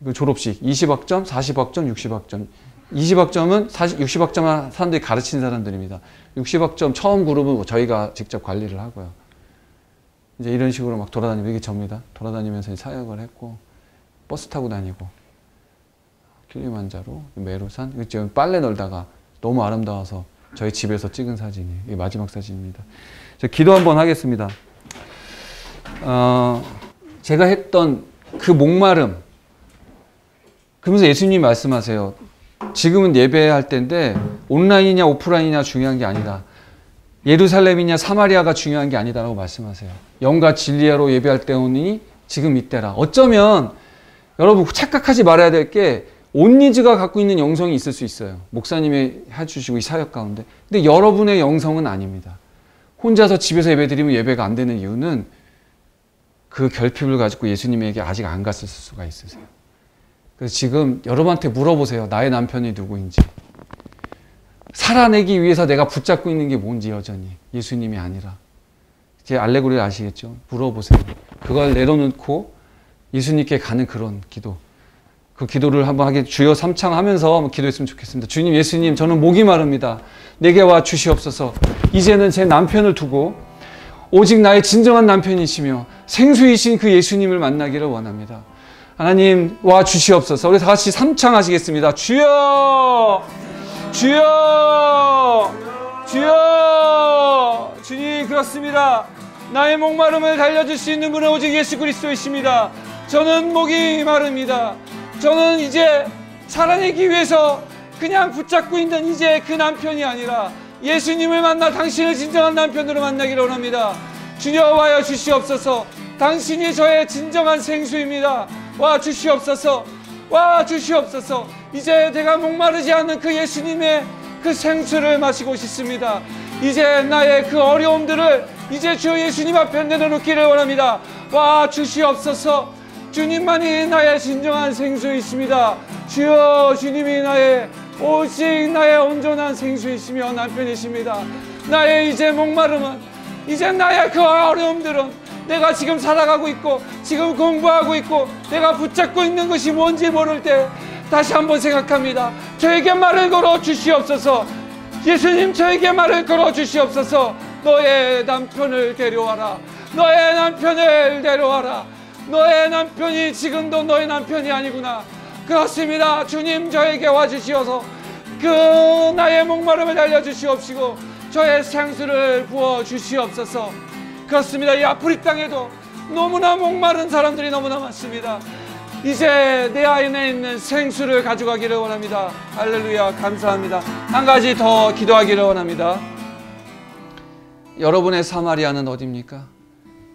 그 졸업식 20학점, 40학점, 60학점. 20학점은 60학점 사람들이 가르치는 사람들입니다. 60학점 처음 그룹은 저희가 직접 관리를 하고요. 이제 이런 식으로 막 돌아다니고, 이게 접니다. 돌아다니면서 사역을 했고, 버스 타고 다니고, 킬리만자로, 메루산, 지금 빨래 널다가 너무 아름다워서 저희 집에서 찍은 사진이에요. 이게 마지막 사진입니다. 저 기도 한번 하겠습니다. 제가 했던 그 목마름, 그러면서 예수님이 말씀하세요. 지금은 예배할 때인데 온라인이냐 오프라인이냐 중요한 게 아니다. 예루살렘이냐 사마리아가 중요한 게 아니다라고 말씀하세요. 영과 진리로 예배할 때 오니 지금 이때라. 어쩌면 여러분 착각하지 말아야 될 게 온리즈가 갖고 있는 영성이 있을 수 있어요. 목사님이 해주시고 이 사역 가운데. 근데 여러분의 영성은 아닙니다. 혼자서 집에서 예배드리면 예배가 안 되는 이유는 그 결핍을 가지고 예수님에게 아직 안 갔을 수가 있으세요. 그래서 지금 여러분한테 물어보세요. 나의 남편이 누구인지. 살아내기 위해서 내가 붙잡고 있는 게 뭔지 여전히. 예수님이 아니라. 제 알레고리를 아시겠죠? 물어보세요. 그걸 내려놓고 예수님께 가는 그런 기도. 그 기도를 한번 하게 주여 삼창하면서 한번 기도했으면 좋겠습니다. 주님, 예수님, 저는 목이 마릅니다. 내게 와 주시옵소서. 이제는 제 남편을 두고 오직 나의 진정한 남편이시며 생수이신 그 예수님을 만나기를 원합니다. 하나님 와 주시옵소서. 우리 다 같이 삼창하시겠습니다. 주여, 주여, 주여. 주님, 그렇습니다. 나의 목마름을 달려줄 수 있는 분은 오직 예수 그리스도이십니다. 저는 목이 마릅니다. 저는 이제 살아내기 위해서 그냥 붙잡고 있는 이제 그 남편이 아니라 예수님을 만나 당신을 진정한 남편으로 만나기를 원합니다. 주여 와여 주시옵소서. 당신이 저의 진정한 생수입니다. 와 주시옵소서. 와 주시옵소서. 이제 내가 목마르지 않는 그 예수님의 그 생수를 마시고 싶습니다. 이제 나의 그 어려움들을 이제 주 예수님 앞에 내려놓기를 원합니다. 와 주시옵소서. 주님만이 나의 진정한 생수이십니다. 주여, 주님이 나의 오직 나의 온전한 생수이시며 남편이십니다. 나의 이제 목마름은, 이제 나의 그 어려움들은 내가 지금 살아가고 있고 지금 공부하고 있고 내가 붙잡고 있는 것이 뭔지 모를 때 다시 한번 생각합니다. 저에게 말을 걸어 주시옵소서. 예수님, 저에게 말을 걸어 주시옵소서. 너의 남편을 데려와라. 너의 남편을 데려와라. 너의 남편이 지금도 너의 남편이 아니구나. 그렇습니다. 주님, 저에게 와주시어서 그 나의 목마름을 달려주시옵시고 저의 생수를 부어주시옵소서. 그렇습니다. 이 아프리카 땅에도 너무나 목마른 사람들이 너무나 많습니다. 이제 내 안에 있는 생수를 가져가기를 원합니다. 할렐루야, 감사합니다. 한 가지 더 기도하기를 원합니다. 여러분의 사마리아는 어디입니까?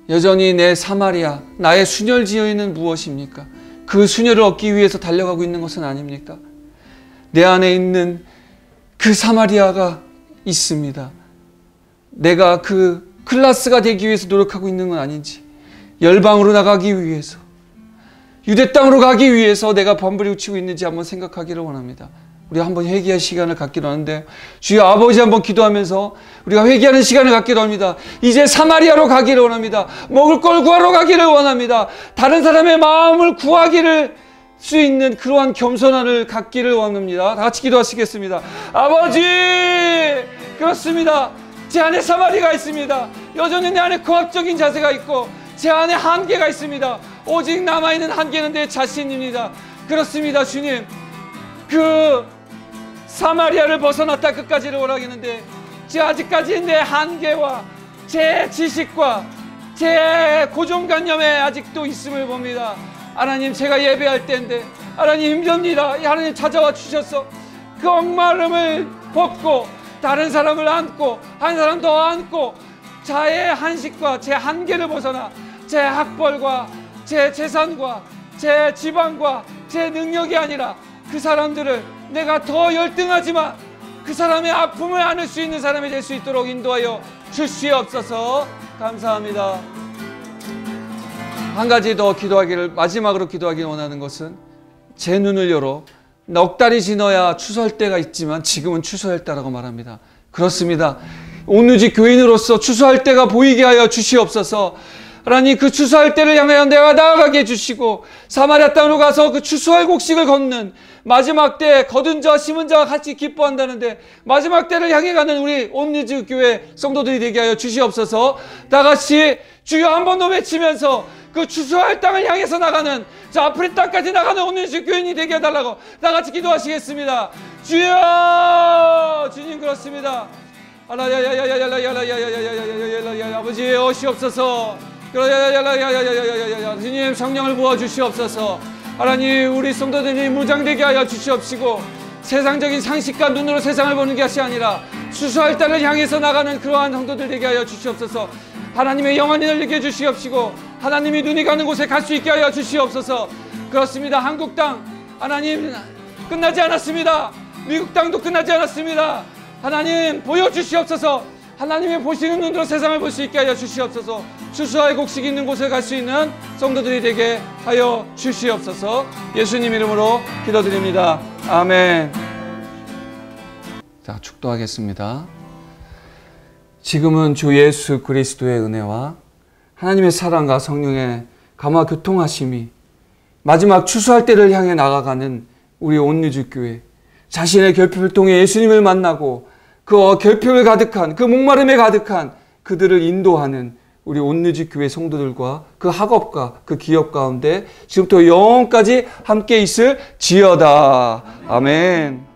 여전히 내 사마리아, 나의 순혈지어는 무엇입니까? 그 순혈을 얻기 위해서 달려가고 있는 것은 아닙니까? 내 안에 있는 그 사마리아가 있습니다. 내가 그 클라스가 되기 위해서 노력하고 있는 건 아닌지, 열방으로 나가기 위해서, 유대 땅으로 가기 위해서 내가 번부리치고 있는지 한번 생각하기를 원합니다. 우리가 한번 회개할 시간을 갖기로 하는데, 주여 아버지 한번 기도하면서 우리가 회개하는 시간을 갖기로 합니다. 이제 사마리아로 가기를 원합니다. 먹을 걸 구하러 가기를 원합니다. 다른 사람의 마음을 구하기를 수 있는 그러한 겸손함을 갖기를 원합니다. 다 같이 기도하시겠습니다. 아버지, 그렇습니다. 제 안에 사마리가 있습니다. 여전히 내 안에 고압적인 자세가 있고 제 안에 한계가 있습니다. 오직 남아있는 한계는 내 자신입니다. 그렇습니다. 주님, 그 사마리아를 벗어났다 끝까지를 원하겠는데 아직까지 내 한계와 제 지식과 제 고정관념에 아직도 있음을 봅니다. 하나님, 제가 예배할 때인데 하나님 힘듭니다. 하나님 찾아와 주셔서 그 억마름을 벗고 다른 사람을 안고 한 사람 더 안고 자의 한식과 제 한계를 벗어나 제 학벌과 제 재산과 제 지방과 제 능력이 아니라 그 사람들을 내가 더 열등하지만 그 사람의 아픔을 안을 수 있는 사람이 될 수 있도록 인도하여 주시옵소서. 감사합니다. 한 가지 더 마지막으로 기도하기를 원하는 것은 제 눈을 열어 넉 달이 지나야 추수할 때가 있지만 지금은 추수할 때라고 말합니다. 그렇습니다. 온누지 교인으로서 추수할 때가 보이게 하여 주시옵소서. 하나님, 그 추수할 때를 향하여 내가 나아가게 해주시고 사마리아 땅으로 가서 그 추수할 곡식을 걷는 마지막 때 거둔 자와 심은 자와 같이 기뻐한다는데 마지막 때를 향해 가는 우리 온누지 교회 성도들이 되게 하여 주시옵소서. 다 같이 주여 한 번 더 외치면서 그 추수할 땅을 향해서 나가는 저 아프리 땅까지 나가는 온누지 교인이 되게 해달라고 다 같이 기도하시겠습니다. 주여, 주님 그렇습니다. 아버지 오시옵소서. 주님 성령을 부어주시옵소서. 하나님, 우리 성도들이 무장되게 하여 주시옵시고 세상적인 상식과 눈으로 세상을 보는 것이 아니라 추수할 땅을 향해서 나가는 그러한 성도들 되게 하여 주시옵소서. 하나님의 영안이 열리게 해주시옵시고 하나님이 눈이 가는 곳에 갈 수 있게 하여 주시옵소서. 그렇습니다. 한국 땅 하나님 끝나지 않았습니다. 미국 땅도 끝나지 않았습니다. 하나님 보여주시옵소서. 하나님의 보시는 눈으로 세상을 볼 수 있게 하여 주시옵소서. 추수할 곡식이 있는 곳에 갈 수 있는 성도들이 되게 하여 주시옵소서. 예수님 이름으로 기도드립니다. 아멘. 자, 축도하겠습니다. 지금은 주 예수 그리스도의 은혜와 하나님의 사랑과 성령의 감화 교통하심이 마지막 추수할 때를 향해 나아가는 우리 온누지 교회, 자신의 결핍을 통해 예수님을 만나고 그 결핍을 가득한, 그 목마름에 가득한 그들을 인도하는 우리 온누지 교회 성도들과 그 학업과 그 기업 가운데 지금부터 영원까지 함께 있을 지어다. 아멘.